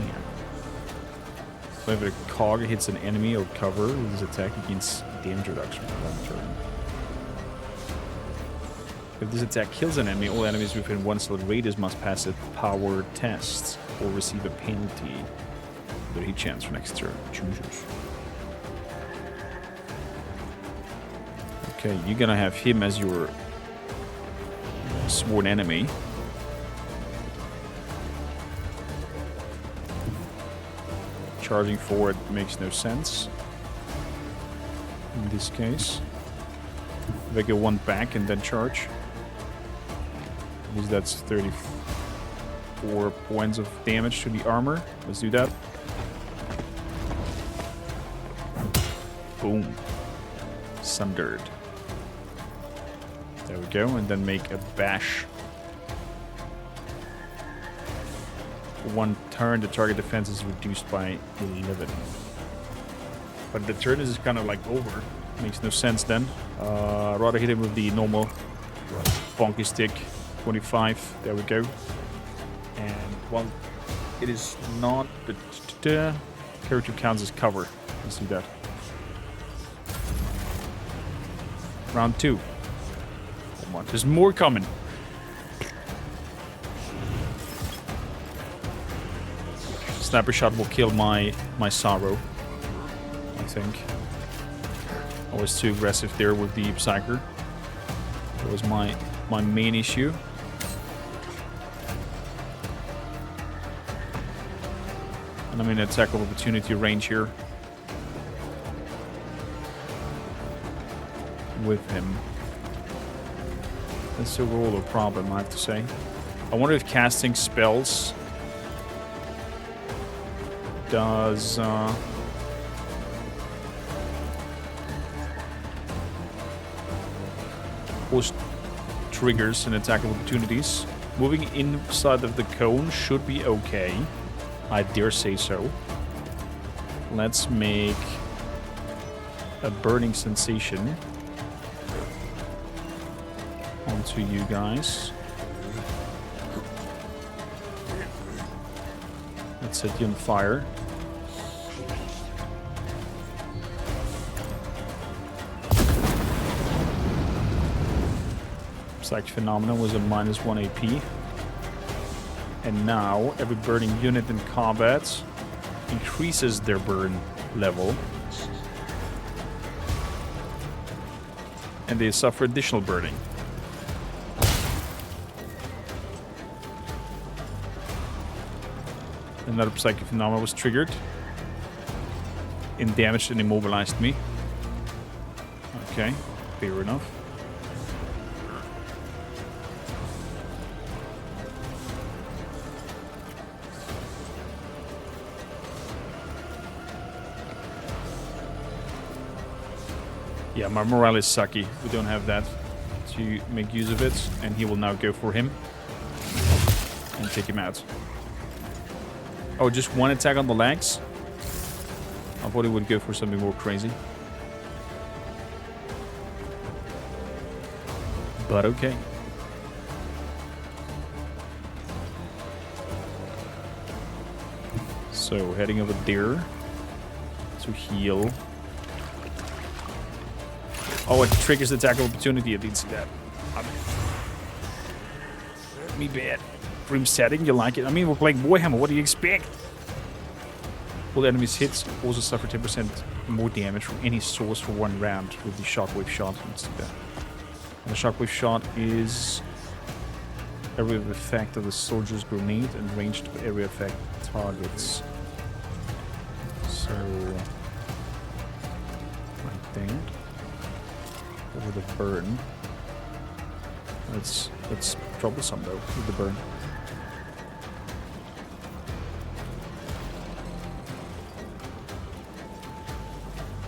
Whenever a cog hits an enemy or cover with his attack, he gains damage reduction for that turn. If this attack kills an enemy, all enemies within 1 slot radius must pass a power test or receive a penalty. The hit chance for next turn. Jesus. Okay, you're gonna have him as your sworn enemy. Charging forward makes no sense in this case. If I go one back and then charge, because that's 34 points of damage to the armor. Let's do that. Boom. Sundered. There we go, and then make a bash. For 1 turn, the target defense is reduced by 11. But the turn is kind of like over. Makes no sense then. Rather hit him with the normal bonky stick. 25. There we go. And while it is not, but character counts as cover. Let's do that. Round 2. Come on, there's more coming. Sniper shot will kill my Sorrow, I think. I was too aggressive there with the Psyker. That was my main issue. And I'm in attack of opportunity range here with him. That's overall a problem, I have to say. I wonder if casting spells does post triggers and attack of opportunities. Moving inside of the cone should be okay. I dare say so. Let's make a burning sensation onto you guys. Let's set you on fire. Psych Phenomena was a -1 AP. And now every burning unit in combat increases their burn level And they suffer additional burning. Another psychic phenomena was triggered. It damaged and immobilized me. Okay, fair enough. Yeah, my morale is sucky. We don't have that to make use of it. And he will now go for him. And take him out. Oh, just one attack on the legs? I thought he would go for something more crazy. But okay. So, heading over there to heal. Oh, it triggers the attack of opportunity. I didn't see that. Me bad. Grim setting, you like it? I mean, we're playing Warhammer. What do you expect? All enemies hits also suffer 10% more damage from any source for 1 round with the shockwave shot. Let's do that. And the shockwave shot is area of effect of the soldier's grenade and ranged area effect targets. So, right there. Over the burn. That's troublesome though, with the burn.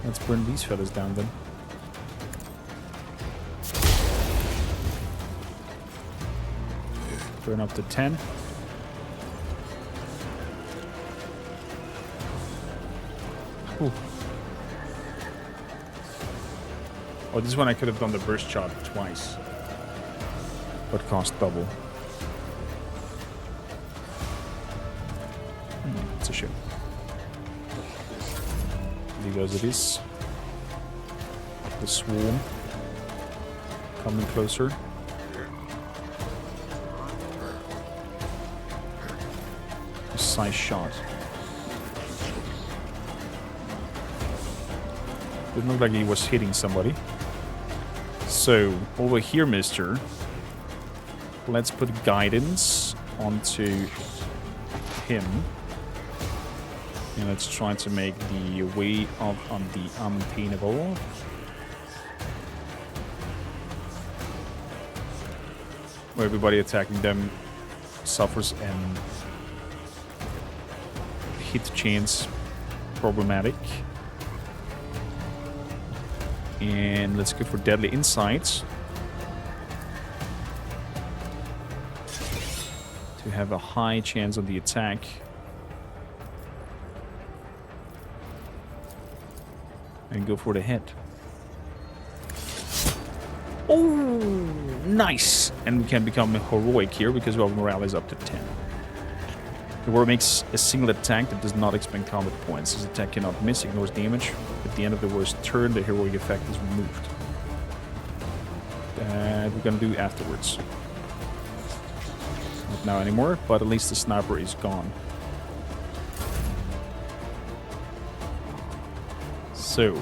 Let's burn these fellas down then. Burn up to 10. Ooh. Oh, this one I could have done the burst shot twice. But cost double. It's a shame. Leave as it is. The swarm coming closer. Precise shot. Didn't look like he was hitting somebody. So, over here, mister. Let's put guidance onto him. And let's try to make the way up on the unpaintable. Where everybody attacking them suffers and hit chance problematic. And let's go for deadly insights. To have a high chance on the attack. And go for the head. Oh, nice! And we can become heroic here because our morale is up to 10. The warrior makes a single attack that does not expend combat points. This attack cannot miss, ignores damage. At the end of the warrior's turn, the heroic effect is removed. That we're gonna do afterwards. Not now anymore, but at least the sniper is gone. So,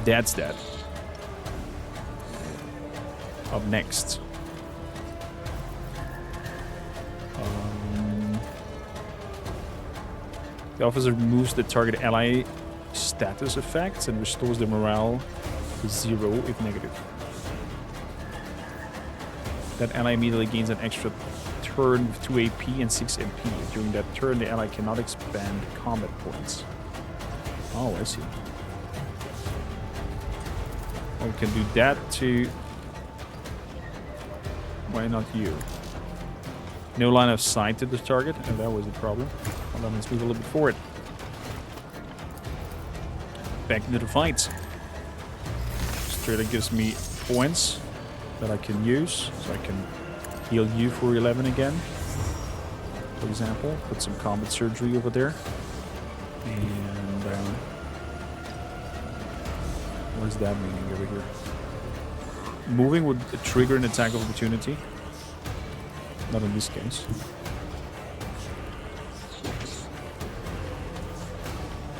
that's that. Up next. The officer removes the target ally status effects and restores the morale to 0 if negative. That ally immediately gains an extra turn with 2 AP and 6 MP. During that turn, the ally cannot expand combat points. Oh, I see. We can do that too. Why not you? No line of sight to the target, and that was a problem. Well, then let's move a little bit forward. Back into the fight. Straight gives me points that I can use, so I can heal you for 11 again. For example, put some combat surgery over there. And what does that mean over here? Moving would trigger an attack of opportunity. Not in this case.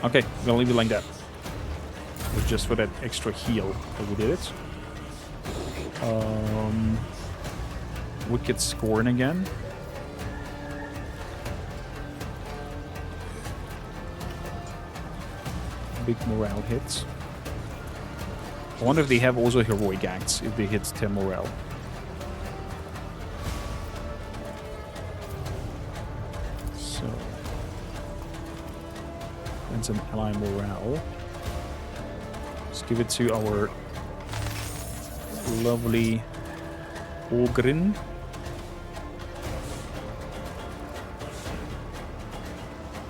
Okay, I'm gonna leave it like that. It was just for that extra heal that we did it. Wicked Scorn again. Big morale hits. I wonder if they have also heroic acts if they hit 10 morale. So, and some ally morale. Let's give it to our lovely Ogrin.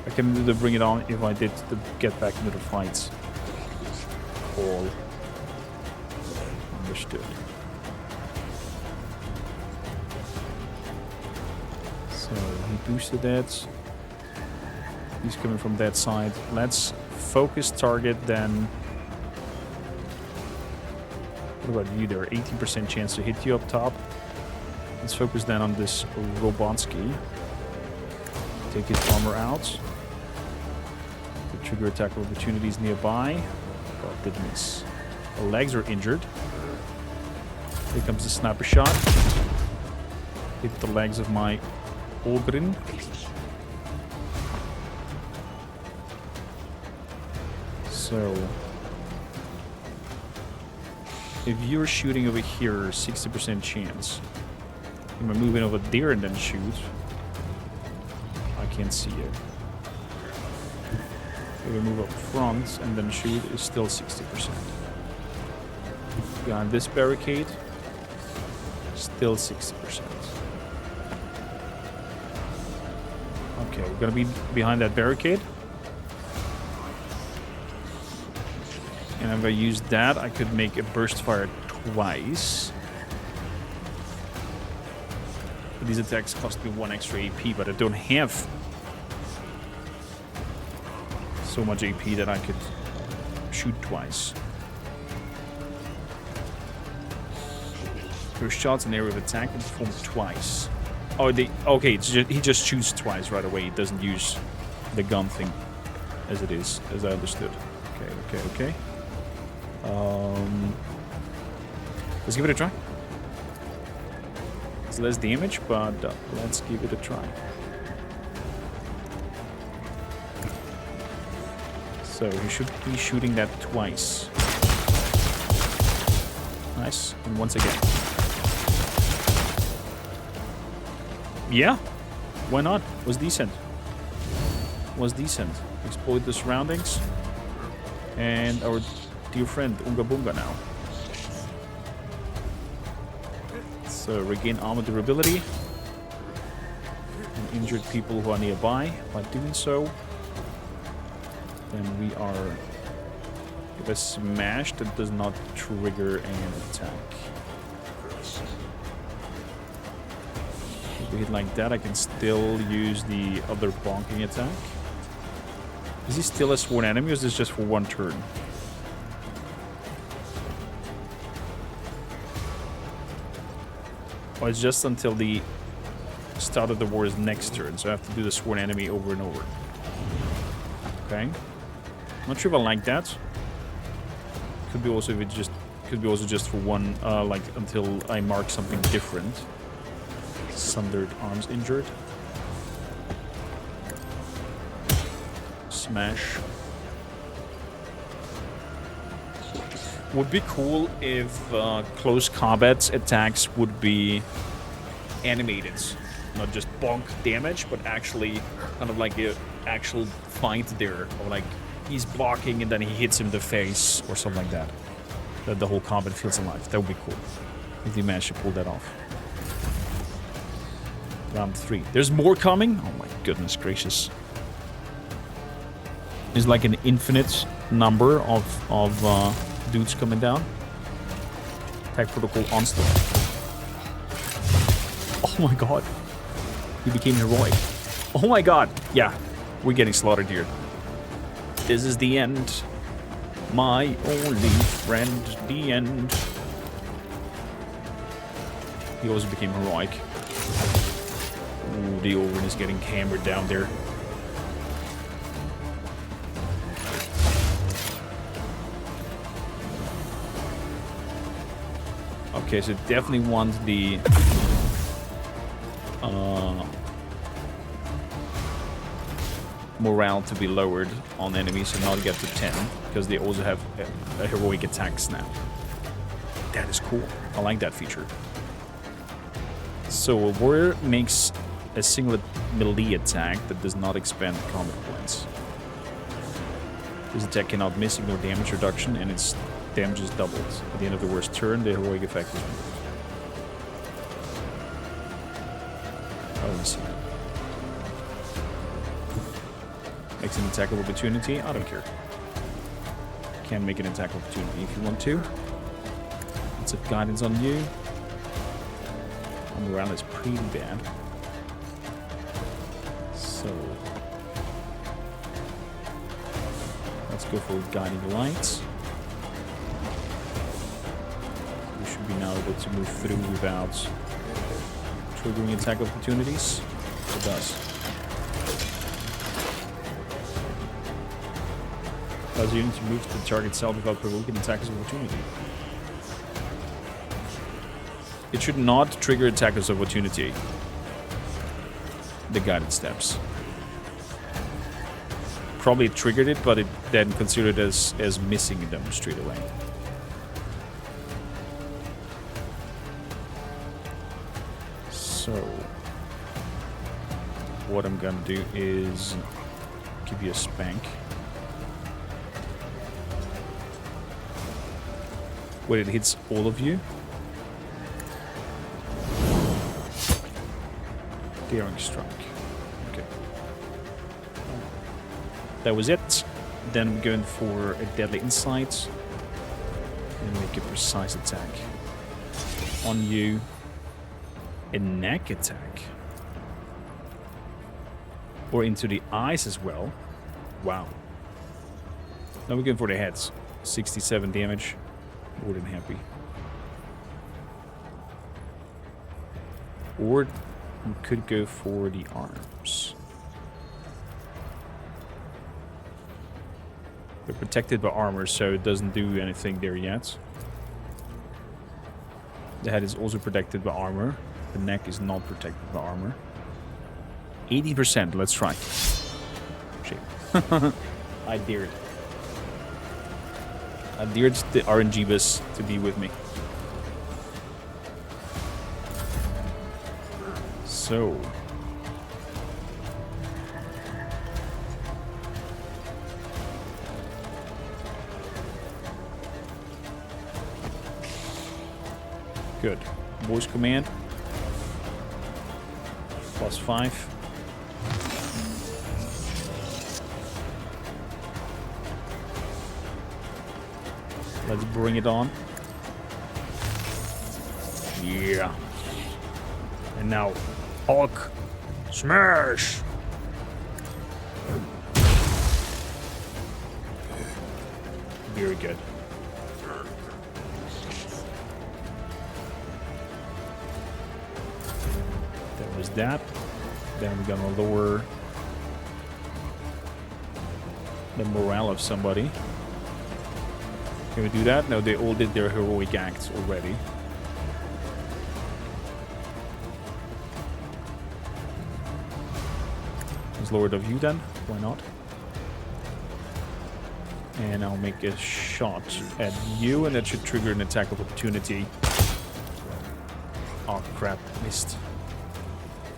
I can bring it on if I did to get back into the fights. All understood. So he boosted that. He's coming from that side. Let's focus target then. What about you there? 18% chance to hit you up top. Let's focus then on this Robansky. Take his armor out. The trigger attack opportunities nearby. But did miss. The legs are injured. Here comes the sniper shot. Hit the legs of my Ogrin. So, if you're shooting over here, 60% chance. Am I moving over there and then shoot? I can't see it. If I move up front and then shoot, is still 60%. Behind this barricade, still 60%. Okay, we're gonna be behind that barricade. And if I use that, I could make a burst fire twice. These attacks cost me 1 extra AP, but I don't have so much AP that I could shoot twice. First shot's an area of attack and perform twice. Oh, okay, he just shoots twice right away. He doesn't use the gun thing as it is, as I understood. Okay. Let's give it a try. It's less damage, but let's give it a try. So he should be shooting that twice. Nice. And once again. Yeah. Why not? Was decent. Exploit the surroundings. And our dear friend Unga Bunga now. So regain armor durability. And injured people who are nearby. By doing so, then we are... If I smash, that does not trigger an attack. If we hit like that, I can still use the other bonking attack. Is he still a sworn enemy, or is this just for one turn? Or it's just until the start of the war's next turn, so I have to do the sworn enemy over and over. Okay. I'm not sure if I like that. Could be also just for one, like until I mark something different. Sundered arms injured. Smash. Would be cool if close combat attacks would be animated. Not just bonk damage, but actually kind of like an actual fight there. Or like he's blocking and then he hits him in the face or something like that. That the whole combat feels alive. That would be cool. If they manage to pull that off. Round 3. There's more coming? Oh my goodness gracious. There's like an infinite number of dudes coming down. Attack protocol onslaught. Oh my god. He became heroic. Oh my god. Yeah, we're getting slaughtered here. This is the end. My only friend. The end. He also became heroic. Ooh, the Owen is getting hammered down there. Okay, so definitely want the morale to be lowered on enemies and not get to 10, because they also have a heroic attacks now. That is cool. I like that feature. So a warrior makes a single melee attack that does not expand combat points. This attack cannot miss, ignore damage reduction, and its damage is doubled. At the end of the worst turn, the heroic effect is removed. Oh, let me see. Makes an attack of opportunity. I don't care. Can make an attack of opportunity if you want to. Let's have guidance on you. Our morale is pretty bad. So let's go for guiding light. We should be now able to move through without triggering attack opportunities. It does. Allows the unit to move to the target cell without provoking attacks of opportunity. It should not trigger attackers of opportunity. The guided steps. Probably triggered it, but it then considered as missing them straight away. So what I'm gonna do is give you a spank. Wait, it hits all of you? Daring strike. Okay. That was it. Then we're going for a deadly insight. And make a precise attack. On you. A neck attack. Or into the eyes as well. Wow. Now we're going for the heads. 67 damage. More than happy. Or we could go for the arms. They're protected by armor, so it doesn't do anything there yet. The head is also protected by armor. The neck is not protected by armor. 80%, let's try. Shit. I dared. I dared the RNG-bus to be with me. So. Good. Voice command. +5. Let's bring it on. Yeah. And now, Hulk smash! Very good. That was that. Then we're gonna lower the morale of somebody. Can we do that? No, they all did their heroic acts already. Let's lower the view then. Why not? And I'll make a shot at you, and that should trigger an attack of opportunity. Oh crap, missed.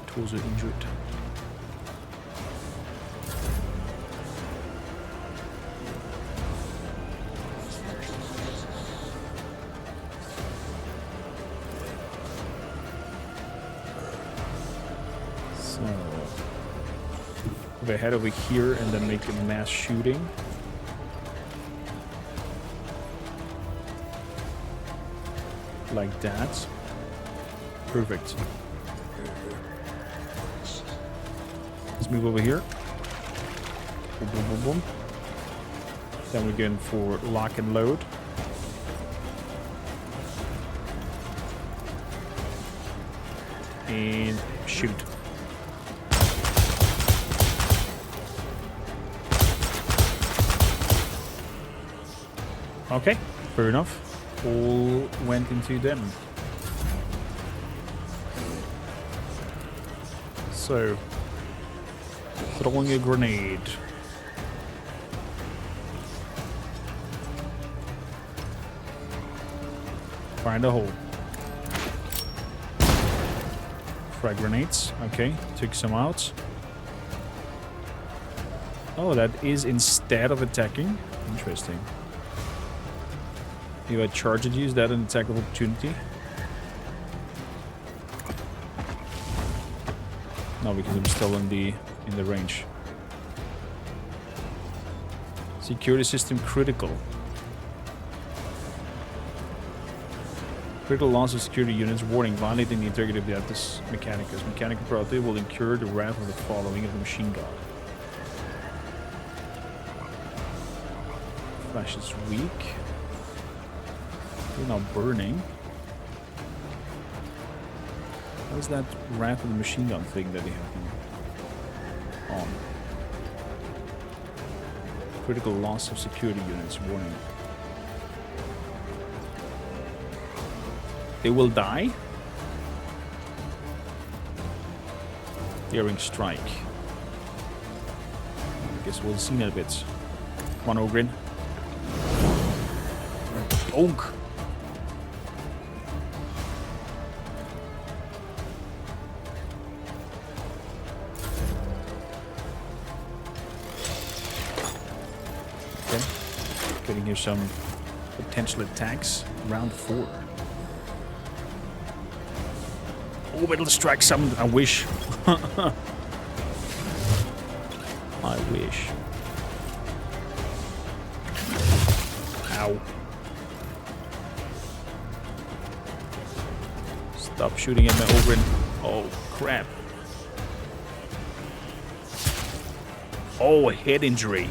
Tools are injured. Head over here and then make a mass shooting. Like that. Perfect. Let's move over here. Boom, boom, boom, boom. Then we're going for lock and load. And shoot. Okay, fair enough. All went into them. So, throwing a grenade. Find a hole. Frag grenades. Okay, took some out. Oh, that is instead of attacking. Interesting. If I charge it, use that an attack of opportunity. No, because I'm still in the range. Security system critical. Critical loss of security units. Warning, violating the integrity of the Atlas Mechanicus. Mechanicus property will incur the wrath of the following of the machine god. Flash is weak. You're not burning. What is that wrath of the machine gun thing that they have on? Critical loss of security units. Warning. They will die? Daring strike. I guess we'll see in a bit. Come on, Ogrin. Onk! Okay. Getting here some potential attacks. Round 4. Orbital strike summoned. I wish. I wish. Ow. Stop shooting at my Ogrin. Oh, crap. Oh, a head injury.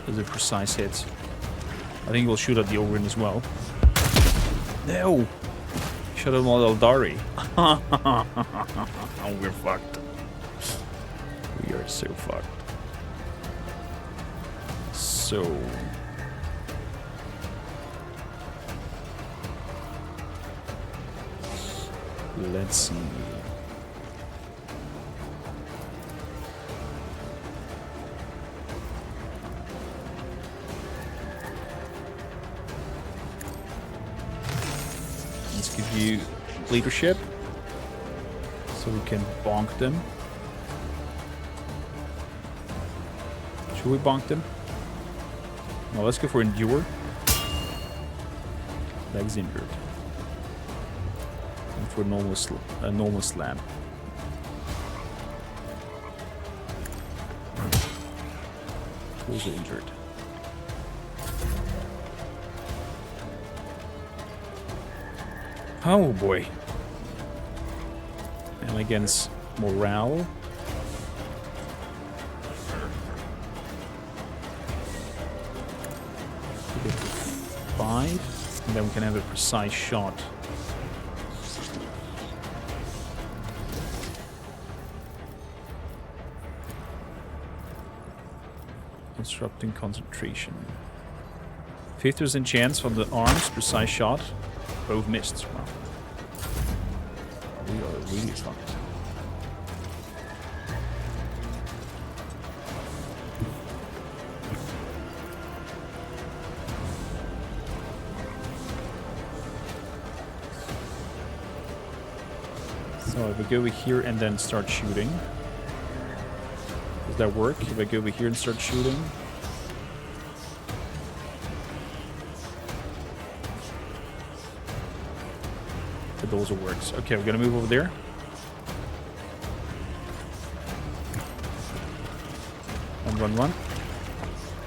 That's a precise hit. I think we'll shoot at the Ogrin as well. No! Shut him all Eldari. Oh, we're fucked. We are so fucked. So... let's see. Let's give you leadership so we can bonk them. Should we bonk them? No, let's go for endure. Legs injured. And for normal slam. Also injured. Oh boy. And against morale. We get to 5. And then we can have a precise shot. Disrupting concentration. 50% chance on the arms, precise shot. Both missed. Wow. We are really fucked. So if we go over here and then start shooting. Does that work? If I go over here and start shooting? It also works. Okay, we're gonna move over there. Run.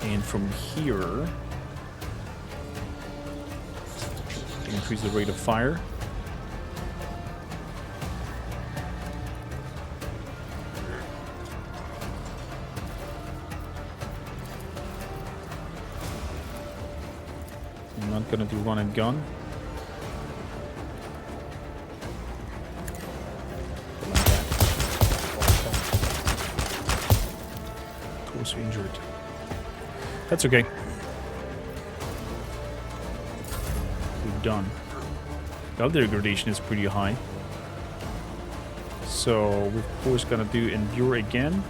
And from here, increase the rate of fire. I'm not gonna do run and gun. Injured. That's okay. We're done. The other degradation is pretty high. So we're of course gonna do endure again.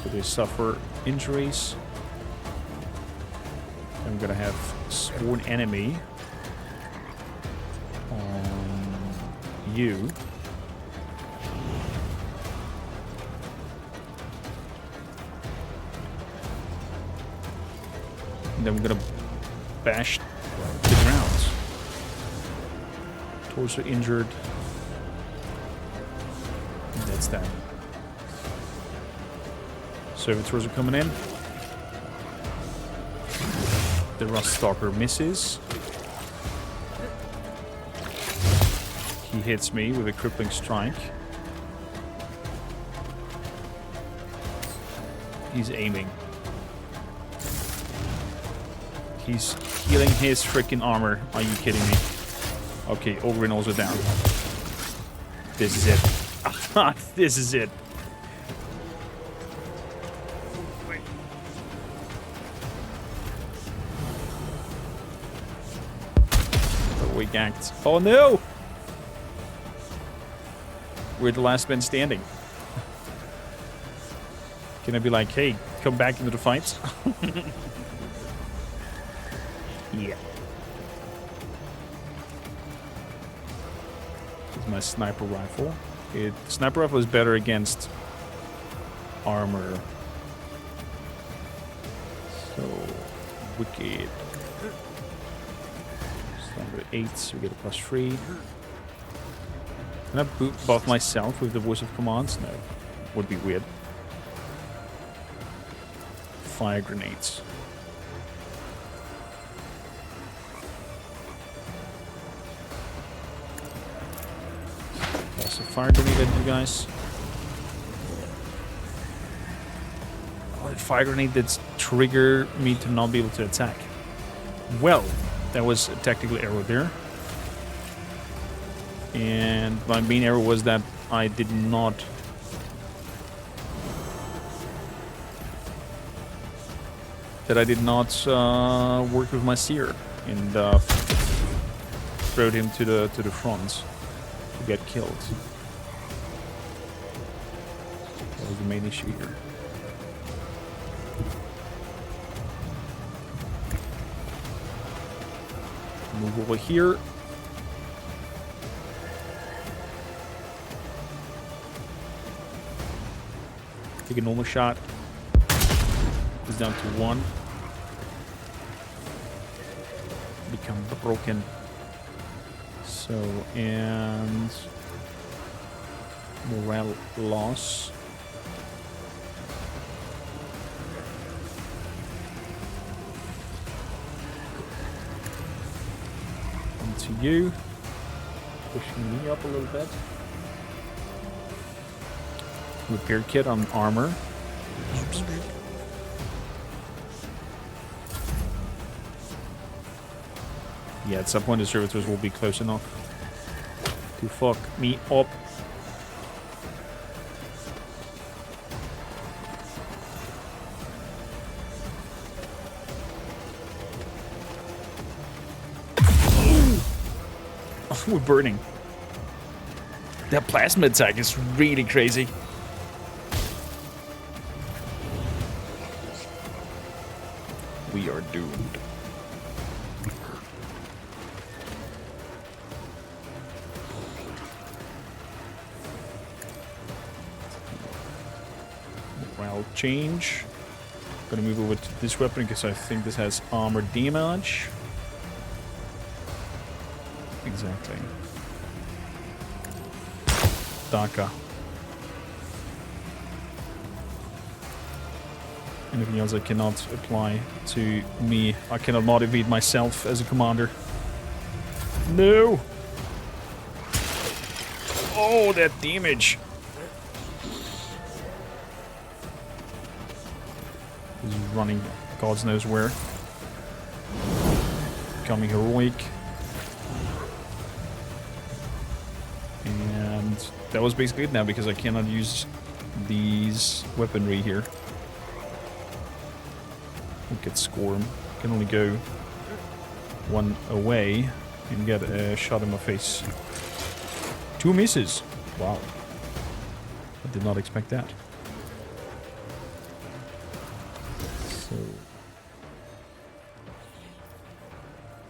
So they suffer injuries. I'm gonna have sworn enemy on you. And then we're gonna bash the ground. Torso injured. And that's that. Servitors are coming in. The Rust Stalker misses. He hits me with a crippling strike. He's aiming. He's healing his freaking armor. Are you kidding me? Okay, Ogrin also down. This is it. This is it. We ganked. Oh no! We're the last man standing. Can I be like, hey, come back into the fight? Yeah. This is my sniper rifle. Sniper rifle is better against armor. So, wicked. Number 8, so we get a +3. Can I buff myself with the voice of commands? No. Would be weird. Fire grenades. That's a fire grenade at you guys. Oh, a fire grenade that's trigger me to not be able to attack. Well, that was a tactical error there. And my main error was that I did not work with my seer and throw him to the front to get killed. That was the main issue here. Move over here. Take a normal shot. It's down to 1. Become broken. So, and morale loss. To you, pushing me up a little bit. Repair kit on armor. Yeah, at some point the servitors will be close enough to fuck me up. We're burning. That plasma attack is really crazy. We are doomed. Morale change. Gonna move over to this weapon because I think this has armor damage. Exactly. Daka. Anything else I cannot apply to me. I cannot motivate myself as a commander. No! Oh, that damage! He's running God knows where. Becoming heroic. And that was basically it now because I cannot use these weaponry here. Look at Scorm. Can only go one away and get a shot in my face. 2 misses. Wow. I did not expect that. So...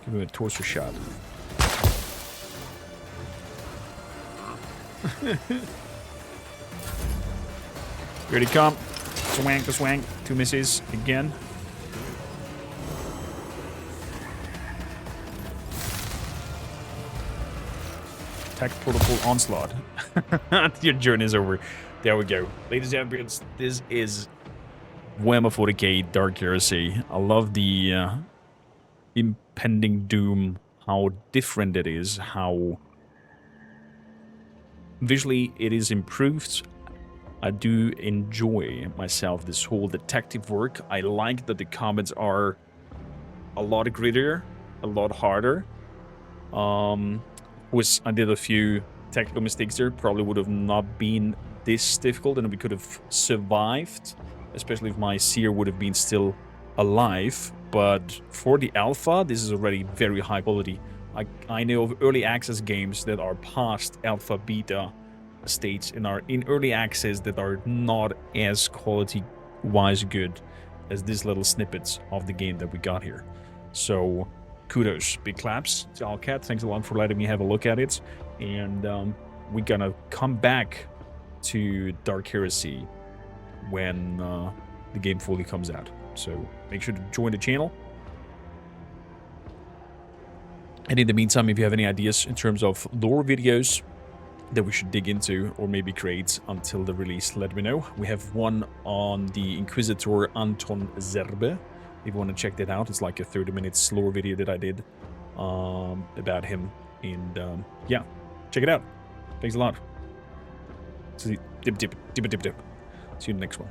give him a torso shot. Here they come. Swang to swang. 2 misses again. Attack protocol onslaught. Your journey is over. There we go. Ladies and gentlemen, this is Warhammer 40k Dark Heresy. I love the impending doom, how different it is, how visually it is improved. I do enjoy myself this whole detective work. I like that the combats are a lot grittier, a lot harder. I did a few technical mistakes there. Probably would have not been this difficult, and we could have survived, especially if my seer would have been still alive. But for the alpha, this is already very high quality. I know of early access games that are past alpha beta states and are in early access that are not as quality-wise good as these little snippets of the game that we got here. So kudos, big claps to Alcat. Thanks a lot for letting me have a look at it. And we're gonna come back to Dark Heresy when the game fully comes out. So make sure to join the channel. And in the meantime, if you have any ideas in terms of lore videos that we should dig into or maybe create until the release, let me know. We have one on the Inquisitor Anton Zerbe. If you want to check that out, it's like a 30-minute lore video that I did about him. And yeah, check it out. Thanks a lot. See you in the next one.